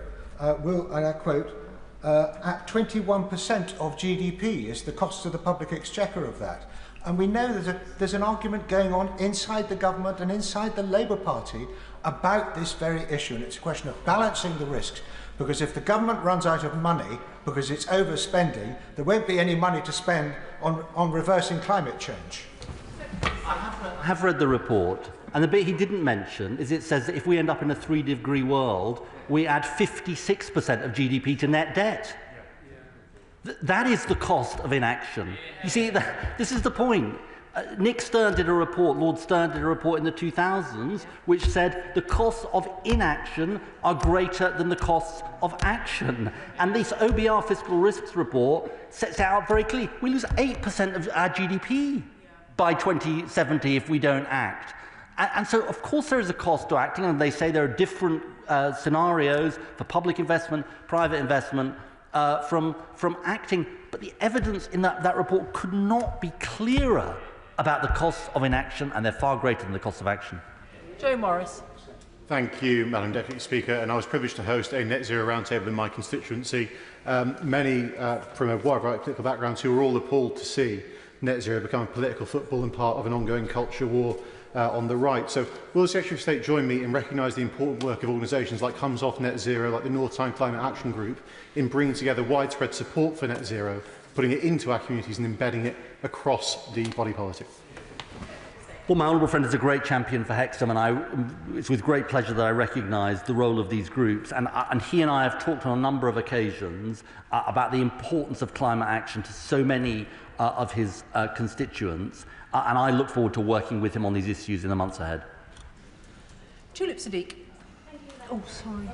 [SPEAKER 20] will, and I quote, at 21% of GDP is the cost of the public exchequer of that. And we know there's an argument going on inside the government and inside the Labour Party about this very issue, and it's a question of balancing the risks, because if the government runs out of money because it's overspending, there won't be any money to spend on reversing climate change.
[SPEAKER 1] I have read the report, and the bit he didn't mention is it says that if we end up in a 3-degree world, we add 56% of GDP to net debt. That is the cost of inaction. You see, this is the point. Nick Stern did a report, Lord Stern did a report in the 2000s, which said the costs of inaction are greater than the costs of action. And this OBR Fiscal Risks report sets it out very clearly. We lose 8% of our GDP by 2070 if we don't act. And so, of course, there is a cost to acting, and they say there are different scenarios for public investment, private investment, from acting. But the evidence in that report could not be clearer about the costs of inaction, and they're far greater than the costs of action.
[SPEAKER 6] Joe Morris.
[SPEAKER 21] Thank you, Madam Deputy Speaker. And I was privileged to host a net zero roundtable in my constituency. Many from a wide variety of political backgrounds who were all appalled to see net zero become a political football and part of an ongoing culture war on the right. So will the Secretary of State join me in recognising the important work of organisations like Comes Off Net Zero, like the North Tyne Climate Action Group, in bringing together widespread support for net zero, putting it into our communities and embedding it across the body politic?
[SPEAKER 1] Well, my honourable friend is a great champion for Hexham, and it's with great pleasure that I recognise the role of these groups. And he and I have talked on a number of occasions about the importance of climate action to so many of his constituents, and I look forward to working with him on these issues in the months ahead.
[SPEAKER 6] Tulip Sadiq. Oh, sorry.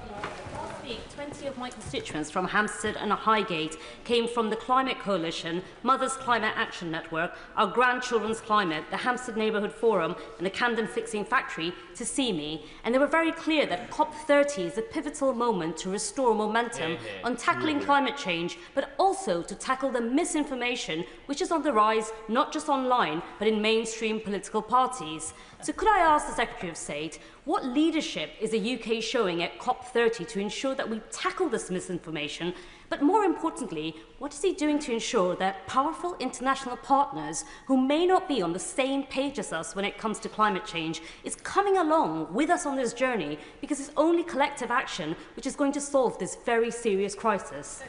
[SPEAKER 3] 20 of my constituents from Hampstead and Highgate came from the Climate Coalition, Mothers Climate Action Network, Our Grandchildren's Climate, the Hampstead Neighbourhood Forum and the Camden Fixing Factory to see me, and they were very clear that COP30 is a pivotal moment to restore momentum on tackling climate change, but also to tackle the misinformation which is on the rise not just online but in mainstream political parties. So could I ask the Secretary of State, what leadership is the UK showing at COP30 to ensure that we tackle this misinformation? But more importantly, what is he doing to ensure that powerful international partners who may not be on the same page as us when it comes to climate change is coming along with us on this journey, because it's only collective action which is going to solve this very serious crisis?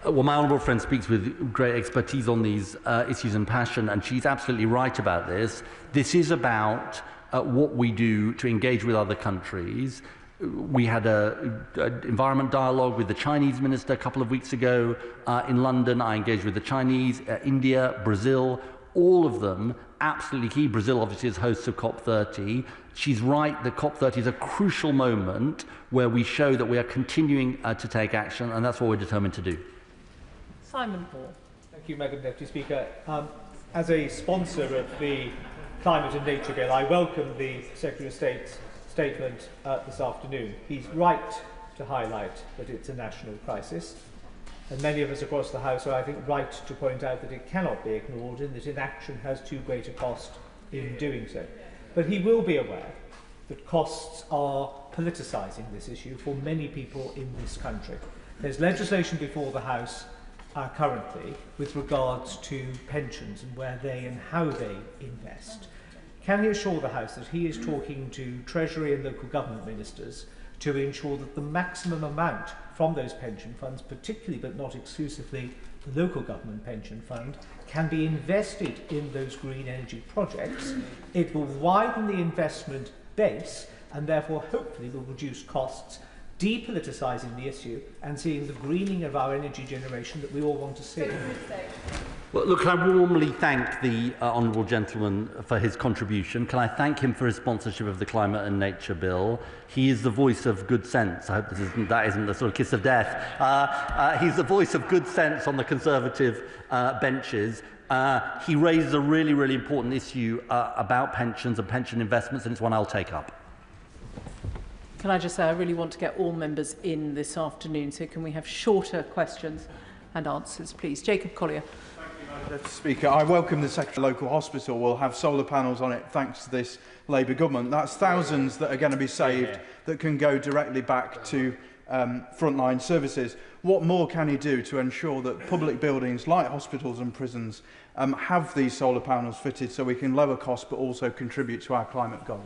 [SPEAKER 1] Well, my honourable friend speaks with great expertise on these issues and passion, and she's absolutely right about this. This is about what we do to engage with other countries. We had an environment dialogue with the Chinese minister a couple of weeks ago in London. I engaged with the Chinese, India, Brazil, all of them absolutely key. Brazil obviously is host of COP30. She's right that COP30 is a crucial moment where we show that we are continuing to take action, and that's what we're determined to do.
[SPEAKER 22] Simon Hall. Thank you, Madam Deputy Speaker. As a sponsor of the Climate and Nature Bill, I welcome the Secretary of State's statement this afternoon. He's right to highlight that it's a national crisis, and many of us across the House are, I think, right to point out that it cannot be ignored and that inaction has too great a cost in doing so. But he will be aware that costs are politicising this issue for many people in this country. There's legislation before the House currently with regards to pensions and where they and how they invest. Can he assure the House that he is talking to Treasury and local government ministers to ensure that the maximum amount from those pension funds, particularly but not exclusively the local government pension fund, can be invested in those green energy projects? It will widen the investment base and therefore hopefully will reduce costs, depoliticising the issue and seeing the greening of our energy generation that we all want to see.
[SPEAKER 1] Well, look, can I warmly thank the honourable gentleman for his contribution. Can I thank him for his sponsorship of the Climate and Nature Bill? He is the voice of good sense. I hope that isn't the sort of kiss of death. He's the voice of good sense on the Conservative benches. He raises a really, really important issue about pensions and pension investments, and it's one I'll take up.
[SPEAKER 6] Can I just say I really want to get all members in this afternoon, so can we have shorter questions and answers, please? Jacob Collier.
[SPEAKER 23] Deputy Speaker, I welcome the Secretary of Local Hospital will have solar panels on it thanks to this Labour government. That's thousands that are going to be saved that can go directly back to frontline services. What more can he do to ensure that public buildings like hospitals and prisons have these solar panels fitted so we can lower costs but also contribute to our climate goals?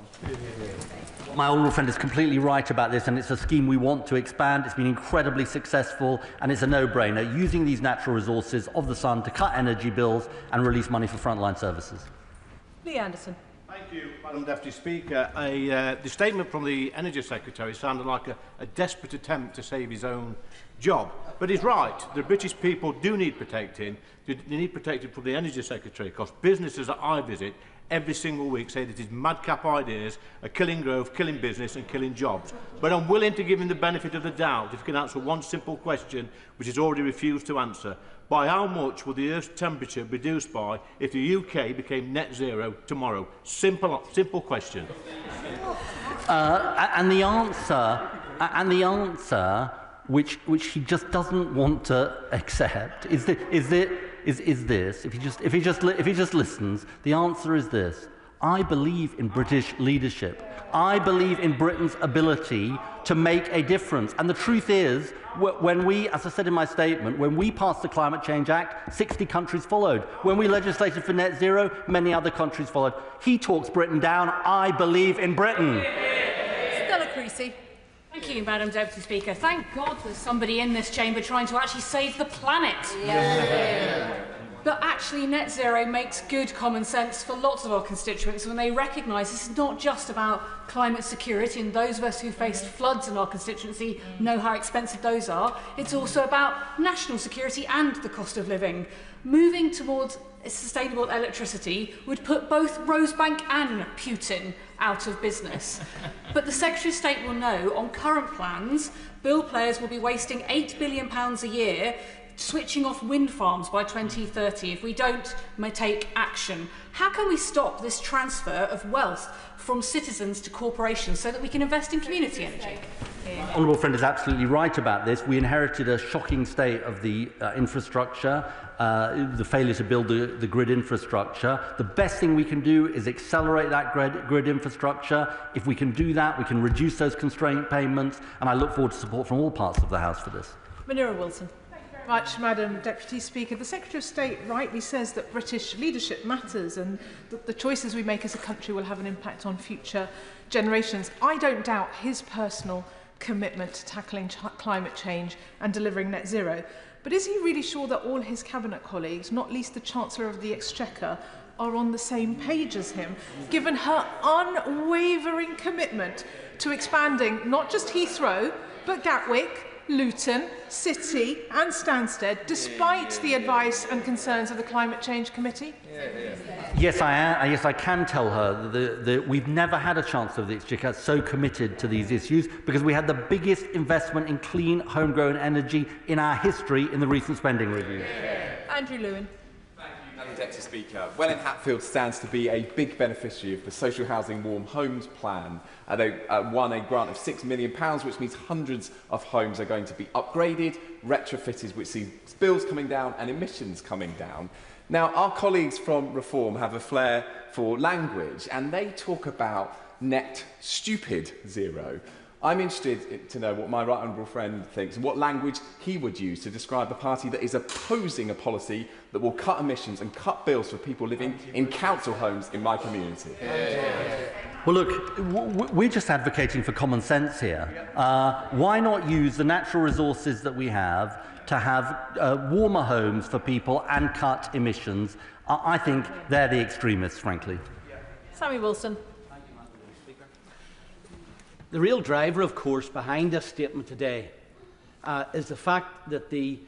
[SPEAKER 1] My honourable friend is completely right about this, and it's a scheme we want to expand. It's been incredibly successful, and it's a no-brainer, using these natural resources of the sun to cut energy bills and release money for frontline services.
[SPEAKER 6] Lee Anderson.
[SPEAKER 24] Thank you, Madam Deputy Speaker. The statement from the Energy Secretary sounded like a desperate attempt to save his own job. But he's right. The British people do need protecting. They need protecting from the Energy Secretary, because businesses that I visit every single week say that his madcap ideas are killing growth, killing business and killing jobs. But I'm willing to give him the benefit of the doubt if he can answer one simple question which he's already refused to answer. By how much will the Earth's temperature be reduced by if the UK became net zero tomorrow? Simple question.
[SPEAKER 1] And the answer, which he just doesn't want to accept, is this. If he just listens, the answer is this: I believe in British leadership. I believe in Britain's ability to make a difference. And the truth is, when we, as I said in my statement, when we passed the Climate Change Act, 60 countries followed. When we legislated for net zero, many other countries followed. He talks Britain down. I believe in Britain.
[SPEAKER 6] Stella Creasy.
[SPEAKER 3] Thank you, Madam Deputy Speaker. Thank God there's somebody in this chamber trying to actually save the planet. But actually, net zero makes good common sense for lots of our constituents when they recognise this is not just about climate security, and those of us who faced floods in our constituency know how expensive those are. It's also about national security and the cost of living. Moving towards
[SPEAKER 4] sustainable electricity would put both Rosebank and Putin out of business. But the Secretary of State will know, on current plans, bill players will be wasting £8 billion a year switching off wind farms by 2030 if we don't take action. How can we stop this transfer of wealth from citizens to corporations so that we can invest in community energy?
[SPEAKER 1] Honourable friend is absolutely right about this. We inherited a shocking state of the infrastructure, the failure to build the grid infrastructure. The best thing we can do is accelerate that grid infrastructure. If we can do that, we can reduce those constraint payments, and I look forward to support from all parts of the House for this.
[SPEAKER 11] Munira Wilson. Much, Madam Deputy Speaker. The Secretary of State rightly says that British leadership matters and that the choices we make as a country will have an impact on future generations. I don't doubt his personal commitment to tackling climate change and delivering net zero. But is he really sure that all his cabinet colleagues, not least the Chancellor of the Exchequer, are on the same page as him, given her unwavering commitment to expanding not just Heathrow, but Gatwick, Luton, City and Stansted, despite the advice and concerns of the Climate Change Committee?
[SPEAKER 1] Yes, I am. Yes, I can tell her that we've never had a Chancellor of the Exchequer so committed to these issues, because we had the biggest investment in clean, homegrown energy in our history in the recent spending review.
[SPEAKER 11] Andrew Lewin.
[SPEAKER 5] Madam Deputy Speaker, Welwyn Hatfield stands to be a big beneficiary of the Social Housing Warm Homes Plan. They won a grant of £6 million, which means hundreds of homes are going to be upgraded, retrofitted, which sees bills coming down and emissions coming down. Now, our colleagues from Reform have a flair for language, and they talk about net stupid zero. I'm interested to know what my right honourable friend thinks and what language he would use to describe a party that is opposing a policy that will cut emissions and cut bills for people living in council homes in my community.
[SPEAKER 1] Well, look, we're just advocating for common sense here. Why not use the natural resources that we have to have warmer homes for people and cut emissions? I think they're the extremists, frankly.
[SPEAKER 11] Sammy Wilson.
[SPEAKER 7] The real driver, of course, behind this statement today is the fact that the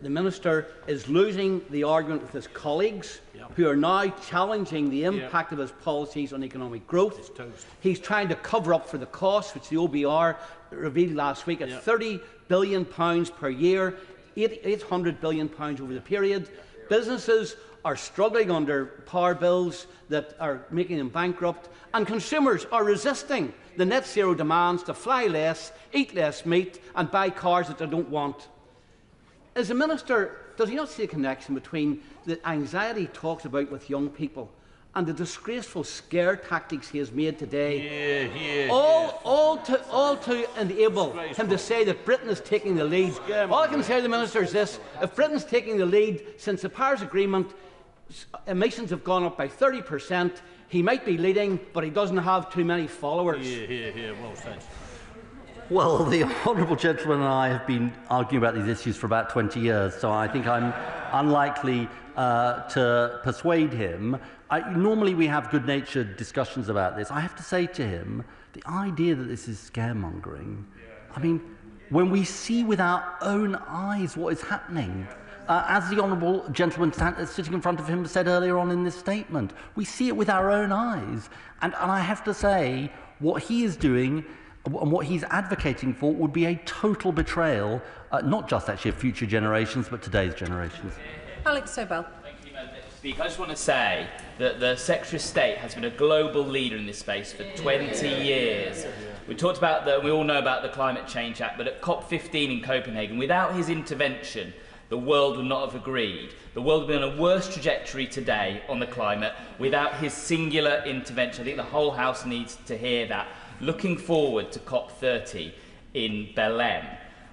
[SPEAKER 7] Minister is losing the argument with his colleagues, who are now challenging the impact of his policies on economic growth. He's trying to cover up for the costs, which the OBR revealed last week at £30 billion per year, £800 billion over the period. Businesses are struggling under power bills that are making them bankrupt, and consumers are resisting the net zero demands to fly less, eat less meat and buy cars that they don't want. As a minister, does he not see a connection between the anxiety he talks about with young people and the disgraceful scare tactics he has made today, all to enable him to say that Britain is taking the lead? All I can say to the minister is this: if Britain's taking the lead since the Paris Agreement, emissions have gone up by 30%. He might be leading, but he doesn't have too many followers.
[SPEAKER 21] Well said.
[SPEAKER 1] Well, the honourable gentleman and I have been arguing about these issues for about 20 years, so I think I'm unlikely to persuade him. Normally we have good-natured discussions about this. I have to say to him, the idea that this is scaremongering, I mean, when we see with our own eyes what is happening, as the honourable gentleman sitting in front of him said earlier on in this statement, we see it with our own eyes. And I have to say, what he is doing and what he's advocating for would be a total betrayal, not just actually of future generations, but today's generations.
[SPEAKER 11] Alex Sobel.
[SPEAKER 8] Thank you, Madam Deputy Speaker. I just want to say that the Secretary of State has been a global leader in this space for 20 years. We talked about we all know about the Climate Change Act, but at COP15 in Copenhagen, without his intervention, the world would not have agreed. The world would be on a worse trajectory today on the climate without his singular intervention. I think the whole House needs to hear that. Looking forward to COP30 in Belém,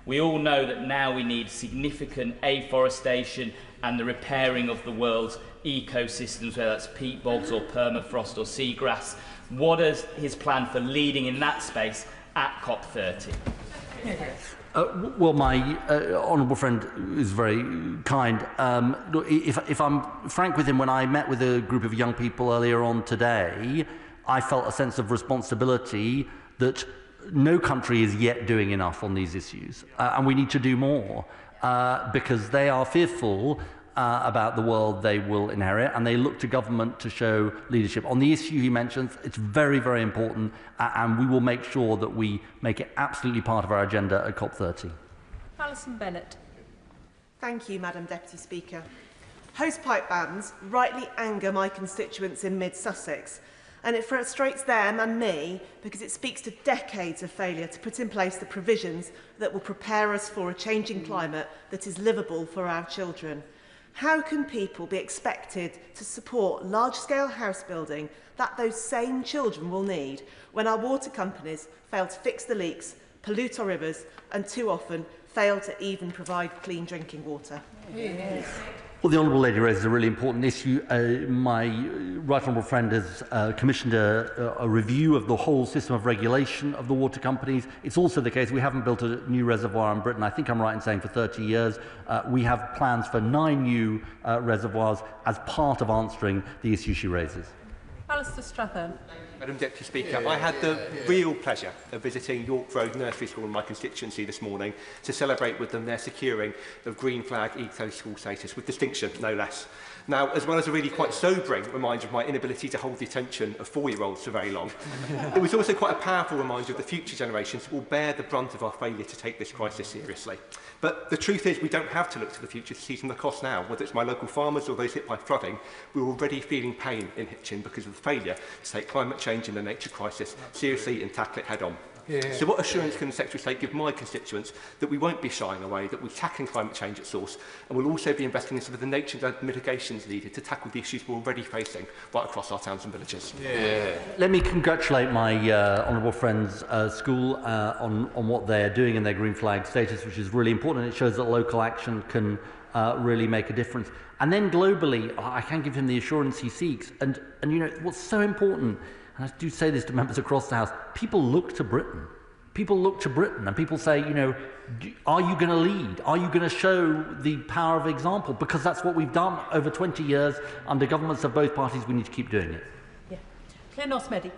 [SPEAKER 8] we all know that now we need significant afforestation and the repairing of the world's ecosystems, whether that's peat bogs or permafrost or seagrass. What is his plan for leading in that space at COP30?
[SPEAKER 1] Well, my honourable friend is very kind. If I'm frank with him, when I met with a group of young people earlier on today, I felt a sense of responsibility that no country is yet doing enough on these issues, and we need to do more, because they are fearful about the world they will inherit, and they look to government to show leadership. On the issue he mentions, it's very, very important, and we will make sure that we make it absolutely part of our agenda at COP30.
[SPEAKER 4] Alison Bennett.
[SPEAKER 9] Thank you, Madam Deputy Speaker. Hosepipe bans rightly anger my constituents in mid-Sussex, and it frustrates them and me because it speaks to decades of failure to put in place the provisions that will prepare us for a changing climate that is livable for our children. How can people be expected to support large-scale house building that those same children will need when our water companies fail to fix the leaks, pollute our rivers, and too often fail to even provide clean drinking water?
[SPEAKER 4] Yes.
[SPEAKER 1] Well, the Honourable Lady raises a really important issue. My right honourable friend has commissioned a review of the whole system of regulation of the water companies. It's also the case we haven't built a new reservoir in Britain. I think I'm right in saying for 30 years. We have plans for 9 new reservoirs as part of answering the issue she raises.
[SPEAKER 4] Alistair Strathern.
[SPEAKER 10] Madam Deputy Speaker, I had the real pleasure of visiting York Road Nursery School in my constituency this morning to celebrate with them their securing of Green Flag Eco School status, with distinction, no less. Now, as well as a really quite sobering reminder of my inability to hold the attention of 4-year-olds for very long, it was also quite a powerful reminder of the future generations who will bear the brunt of our failure to take this crisis seriously. But the truth is we don't have to look to the future to see some of the costs now. Whether it's my local farmers or those hit by flooding, we're already feeling pain in Hitchin because of the failure to take climate change and the nature crisis seriously and tackle it head on. Yeah. So what assurance can the Secretary of State give my constituents that we won't be shying away, that we're tackling climate change at source, and we'll also be investing in some of the nature-led mitigations needed to tackle the issues we're already facing right across our towns and villages? Yeah.
[SPEAKER 1] Let me congratulate my honourable friend's school on what they're doing in their Green Flag status, which is really important. It shows that local action can really make a difference. And then globally, I can give him the assurance he seeks. And you know, what's so important, and I do say this to members across the House, people look to Britain. People look to Britain and people say, you know, are you going to lead? Are you going to show the power of example? Because that's what we've done over 20 years under governments of both parties. We need to keep doing it.
[SPEAKER 4] Yeah. Claire Nosmedi.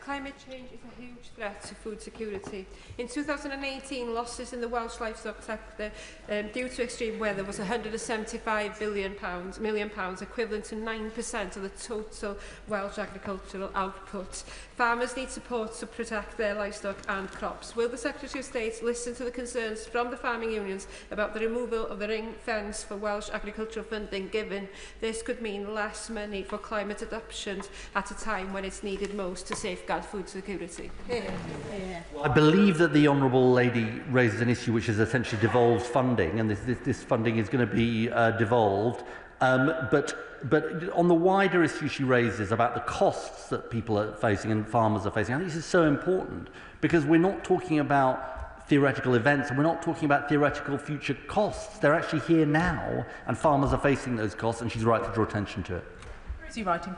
[SPEAKER 12] Climate change is a huge threat to food security. In 2018, losses in the Welsh livestock sector due to extreme weather was £175 million, equivalent to 9% of the total Welsh agricultural output. Farmers need support to protect their livestock and crops. Will the Secretary of State listen to the concerns from the farming unions about the removal of the ring fence for Welsh agricultural funding, given this could mean less money for climate adaptations at a time when it's needed most to safeguard food security?
[SPEAKER 1] I believe that the Honourable Lady raises an issue which is essentially devolved funding, and this funding is going to be devolved. But on the wider issue she raises about the costs that people are facing and farmers are facing, I think this is so important because we're not talking about theoretical events and we're not talking about theoretical future costs. They're actually here now, and farmers are facing those costs, and she's right to draw attention to it.
[SPEAKER 4] Is he writing?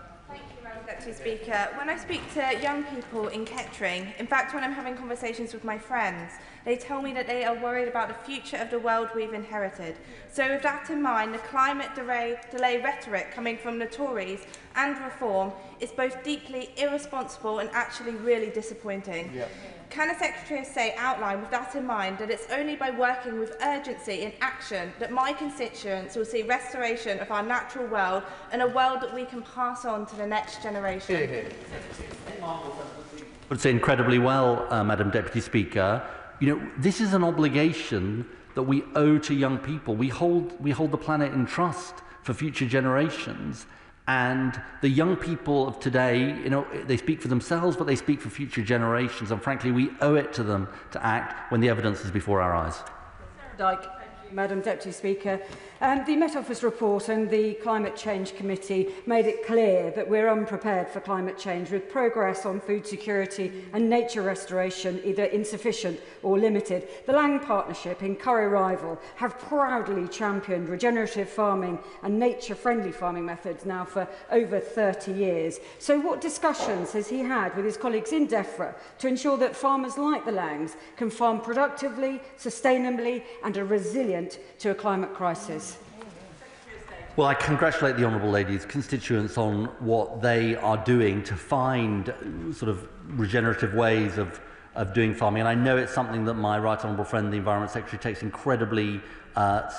[SPEAKER 11] Deputy Speaker, when I speak to young people in Kettering, in fact when I'm having conversations with my friends, they tell me that they are worried about the future of the world we've inherited. So with that in mind, the climate delay rhetoric coming from the Tories and Reform is both deeply irresponsible and actually really disappointing. Yep. Can the Secretary of State outline, with that in mind, that it's only by working with urgency and action that my constituents will see restoration of our natural world and a world that we can pass on to the next generation?
[SPEAKER 1] I would say incredibly well, Madam Deputy Speaker. You know, this is an obligation that we owe to young people. We hold the planet in trust for future generations. And the young people of today, you know, they speak for themselves, but they speak for future generations. And frankly, we owe it to them to act when the evidence is before our eyes.
[SPEAKER 13] Dyke. Madam Deputy Speaker. The Met Office report and the Climate Change Committee made it clear that we're unprepared for climate change, with progress on food security and nature restoration either insufficient or limited. The Lang Partnership in Curry Rival have proudly championed regenerative farming and nature-friendly farming methods now for over 30 years. So what discussions has he had with his colleagues in DEFRA to ensure that farmers like the Langs can farm productively, sustainably and are resilient to a climate crisis?
[SPEAKER 1] Well, I congratulate the Honourable Lady's constituents on what they are doing to find sort of regenerative ways of doing farming. And I know it's something that my right honourable friend, the Environment Secretary, takes incredibly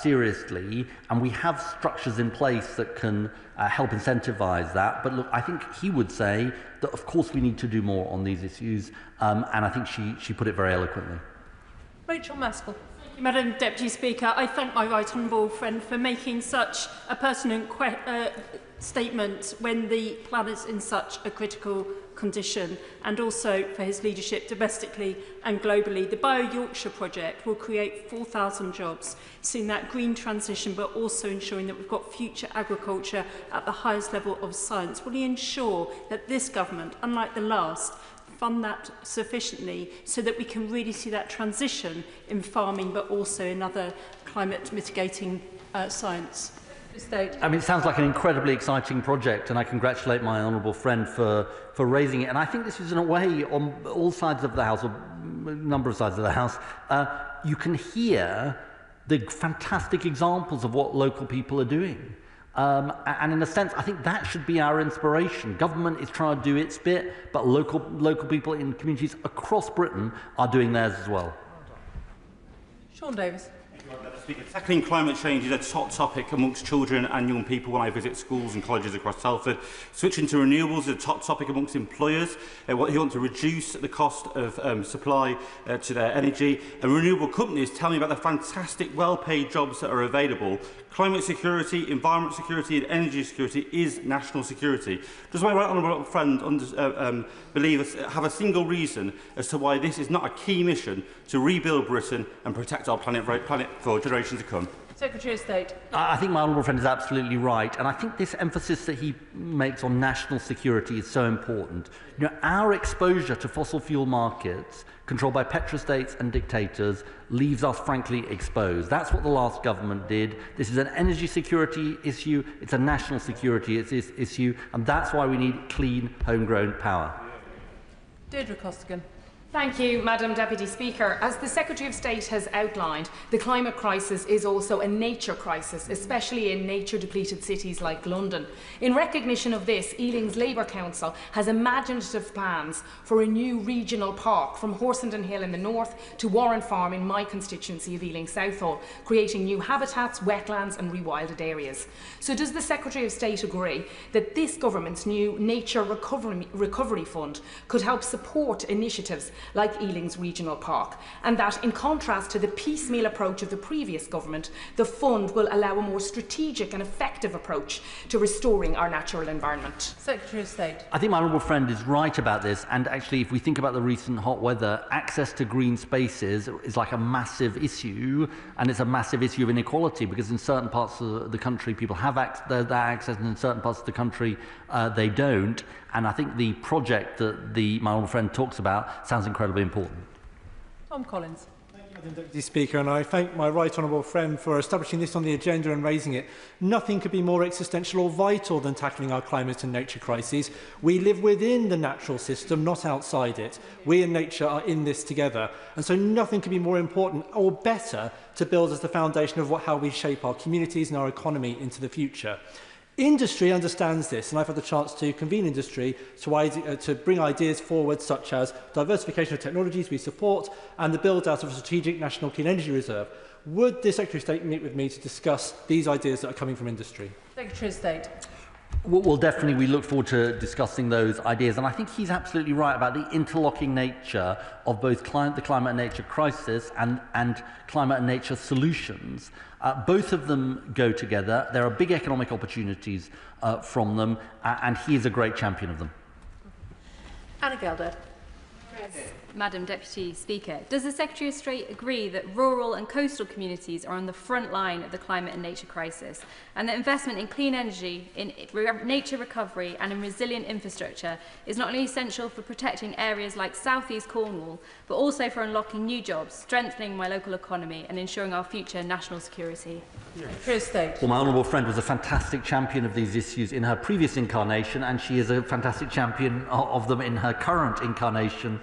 [SPEAKER 1] seriously, and we have structures in place that can help incentivise that. But look, I think he would say that of course we need to do more on these issues, and I think she put it very eloquently.
[SPEAKER 11] Rachel Maskell.
[SPEAKER 2] Madam Deputy Speaker, I thank my right honourable friend for making such a pertinent statement when the plan is in such a critical condition, and also for his leadership domestically and globally. The Bio-Yorkshire project will create 4,000 jobs, seeing that green transition, but also ensuring that we've got future agriculture at the highest level of science. Will he ensure that this government, unlike the last, fund that sufficiently so that we can really see that transition in farming, but also in other climate mitigating science?
[SPEAKER 1] I mean, it sounds like an incredibly exciting project, and I congratulate my honourable friend for raising it. And I think this is, in a way, on all sides of the House, or a number of sides of the House, you can hear the fantastic examples of what local people are doing. And in a sense, I think that should be our inspiration. Government is trying to do its bit, but local people in communities across Britain are doing theirs as well.
[SPEAKER 11] Sean Davis.
[SPEAKER 14] Tackling climate change is a top topic amongst children and young people when I visit schools and colleges across Telford. Switching to renewables is a top topic amongst employers. He wants to reduce the cost of supply to their energy. And renewable companies tell me about the fantastic well-paid jobs that are available. Climate security, environment security and energy security is national security. Does my right honourable friend have a single reason as to why this is not a key mission to rebuild Britain and protect our planet for generations to come?
[SPEAKER 11] Secretary of State.
[SPEAKER 1] I think my honourable friend is absolutely right, and I think this emphasis that he makes on national security is so important. You know, our exposure to fossil fuel markets controlled by petrostates and dictators leaves us frankly exposed. That's what the last government did. This is an energy security issue, it's a national security issue, and that's why we need clean, homegrown power.
[SPEAKER 11] Deirdre Costigan.
[SPEAKER 15] Thank you, Madam Deputy Speaker. As the Secretary of State has outlined, the climate crisis is also a nature crisis, especially in nature-depleted cities like London. In recognition of this, Ealing's Labour Council has imaginative plans for a new regional park from Horsenden Hill in the north to Warren Farm in my constituency of Ealing Southall, creating new habitats, wetlands and rewilded areas. So does the Secretary of State agree that this government's new Nature Recovery Fund could help support initiatives like Ealing's Regional Park, and that, in contrast to the piecemeal approach of the previous government, the fund will allow a more strategic and effective approach to restoring our natural environment?
[SPEAKER 11] Secretary of State.
[SPEAKER 1] I think my honourable friend is right about this, and actually if we think about the recent hot weather, access to green spaces is like a massive issue, and it's a massive issue of inequality, because in certain parts of the country people have that access, and in certain parts of the country they don't. And I think the project that my honourable friend talks about sounds incredibly important.
[SPEAKER 11] Tom Collins.
[SPEAKER 22] Thank you, Madam Deputy Speaker, and I thank my right honourable friend for establishing this on the agenda and raising it. Nothing could be more existential or vital than tackling our climate and nature crises. We live within the natural system, not outside it. We and nature are in this together, and so nothing could be more important or better to build as the foundation of how we shape our communities and our economy into the future. Industry understands this, and I've had the chance to convene industry to bring ideas forward such as diversification of technologies we support and the build-out of a strategic national clean energy reserve. Would the Secretary of State meet with me to discuss these ideas that are coming from industry?
[SPEAKER 11] Secretary of State.
[SPEAKER 1] Well, definitely, we look forward to discussing those ideas. And I think he's absolutely right about the interlocking nature of both the climate and nature crisis and climate and nature solutions. Both of them go together. There are big economic opportunities from them, and he is a great champion of them.
[SPEAKER 11] Anna Gelder.
[SPEAKER 16] Madam Deputy Speaker, does the Secretary of State agree that rural and coastal communities are on the front line of the climate and nature crisis, and that investment in clean energy, in nature recovery and in resilient infrastructure is not only essential for protecting areas like South East Cornwall, but also for unlocking new jobs, strengthening my local economy and ensuring our future national security?
[SPEAKER 11] Secretary of State.
[SPEAKER 1] Well, my honourable friend was a fantastic champion of these issues in her previous incarnation, and she is a fantastic champion of them in her current incarnation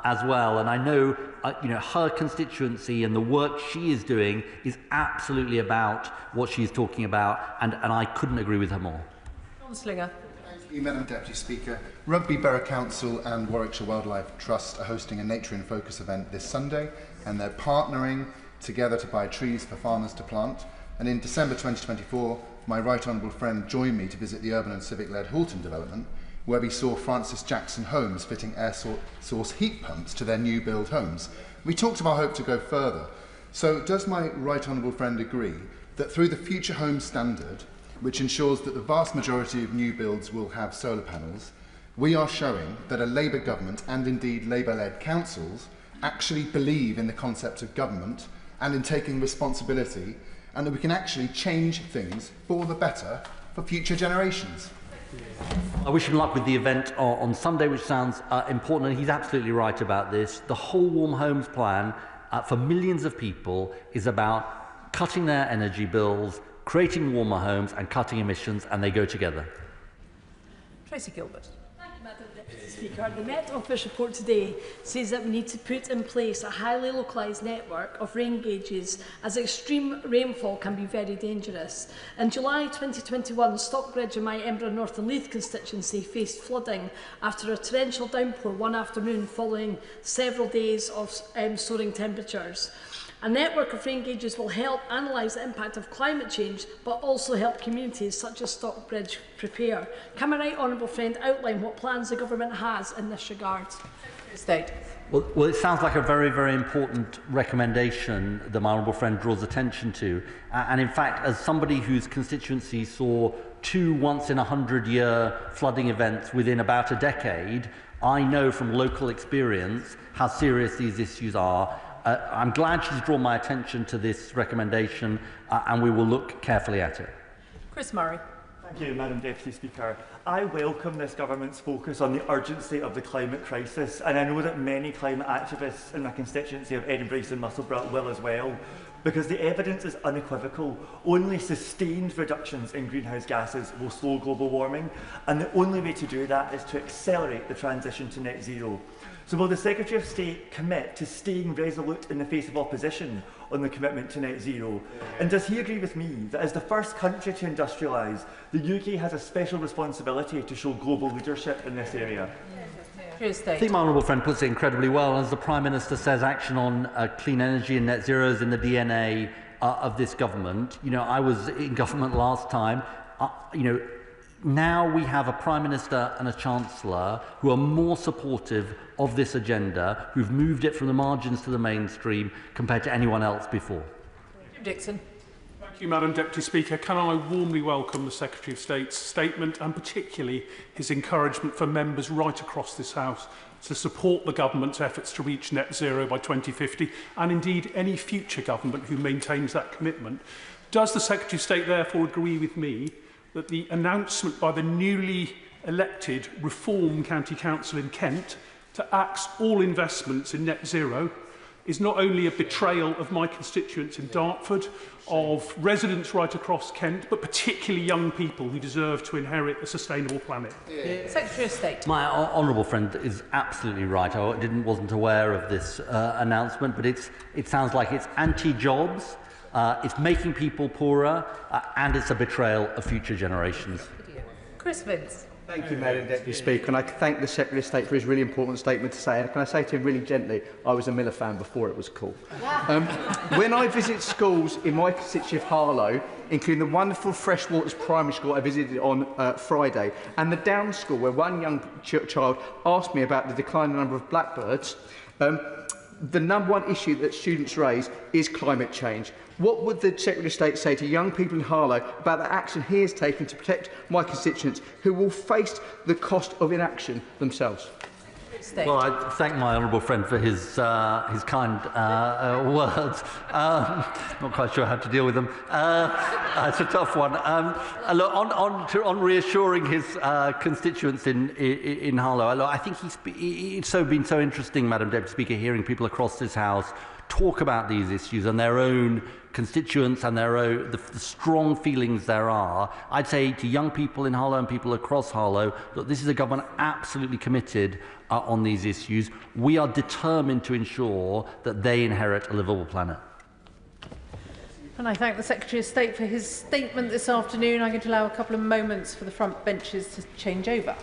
[SPEAKER 1] as well. And I know, her constituency and the work she is doing is absolutely about what she is talking about, and I couldn't agree with her more.
[SPEAKER 11] John Slinger.
[SPEAKER 17] Madam Deputy Speaker. Rugby Borough Council and Warwickshire Wildlife Trust are hosting a Nature in Focus event this Sunday, and they're partnering together to buy trees for farmers to plant. And in December 2024, my right honourable friend joined me to visit the urban and civic-led Halton development, where we saw Francis Jackson Homes fitting air source heat pumps to their new build homes. We talked of our hope to go further. So does my right honourable friend agree that through the Future Homes Standard, which ensures that the vast majority of new builds will have solar panels, we are showing that a Labour government and indeed Labour-led councils actually believe in the concept of government and in taking responsibility, and that we can actually change things for the better for future generations?
[SPEAKER 1] I wish him luck with the event on Sunday, which sounds important, and he's absolutely right about this. The whole Warm Homes plan for millions of people is about cutting their energy bills, creating warmer homes and cutting emissions, and they go together.
[SPEAKER 18] Tracy Gilbert. Thank you, Madam Deputy Speaker. The Met Office report today says that we need to put in place a highly localised network of rain gauges, as extreme rainfall can be very dangerous. In July 2021, Stockbridge in my Edinburgh North and Leith constituency faced flooding after a torrential downpour one afternoon following several days of soaring temperatures. A network of rain gauges will help analyse the impact of climate change, but also help communities such as Stockbridge prepare. Can my right honourable friend outline what plans the government has in this regard?
[SPEAKER 6] State.
[SPEAKER 1] Well, it sounds like a very, very important recommendation that my honourable friend draws attention to. And in fact, as somebody whose constituency saw 2 once-in-a-100-year flooding events within about a decade, I know from local experience how serious these issues are. I'm glad she's drawn my attention to this recommendation, and we will look carefully at it.
[SPEAKER 18] Chris Murray.
[SPEAKER 19] Thank you, Madam Deputy Speaker. I welcome this government's focus on the urgency of the climate crisis, and I know that many climate activists in my constituency of Edinburgh East and Musselburgh will as well, because the evidence is unequivocal. Only sustained reductions in greenhouse gases will slow global warming, and the only way to do that is to accelerate the transition to net zero. So will the Secretary of State commit to staying resolute in the face of opposition on the commitment to net zero? And does he agree with me that as the first country to industrialise, the UK has a special responsibility to show global leadership in this area?
[SPEAKER 1] I think my honourable friend puts it incredibly well. As the Prime Minister says, action on clean energy and net zero is in the DNA of this government. You know, I was in government last time. Now we have a Prime Minister and a Chancellor who are more supportive of this agenda, who've moved it from the margins to the mainstream compared to anyone else before.
[SPEAKER 18] Dixon.
[SPEAKER 20] Thank you, Madam Deputy Speaker. Can I warmly welcome the Secretary of State's statement, and particularly his encouragement for members right across this House to support the government's efforts to reach net zero by 2050, and indeed any future government who maintains that commitment. Does the Secretary of State therefore agree with me that the announcement by the newly elected Reform County Council in Kent to axe all investments in net zero is not only a betrayal of my constituents in Dartford, of residents right across Kent, but particularly young people who deserve to inherit a sustainable planet?
[SPEAKER 18] Secretary of State.
[SPEAKER 1] My honourable friend is absolutely right. I wasn't aware of this announcement, but it sounds like it's anti-jobs, it's making people poorer, and it's a betrayal of future generations.
[SPEAKER 18] Chris Vince.
[SPEAKER 25] Thank you, Madam Deputy Speaker, and I thank the Secretary of State for his really important statement to say, and can I say to him really gently, I was a Miller fan before it was cool. When I visit schools in my constituency of Harlow, including the wonderful Freshwaters Primary School I visited on Friday, and the Downs School, where one young child asked me about the declining number of blackbirds, the number one issue that students raise is climate change. What would the Secretary of State say to young people in Harlow about the action he has taken to protect my constituents who will face the cost of inaction themselves?
[SPEAKER 1] Well, I thank my honourable friend for his kind words. Not quite sure how to deal with them. It's a tough one. Look, on reassuring his constituents in Harlow, look, I think it's been so interesting, Madam Deputy Speaker, hearing people across this House talk about these issues and their own constituents and the strong feelings there are. I'd say to young people in Harlow and people across Harlow that this is a government absolutely committed on these issues. We are determined to ensure that they inherit a livable planet.
[SPEAKER 3] And I thank the Secretary of State for his statement this afternoon. I'm going to allow a couple of moments for the front benches to change over.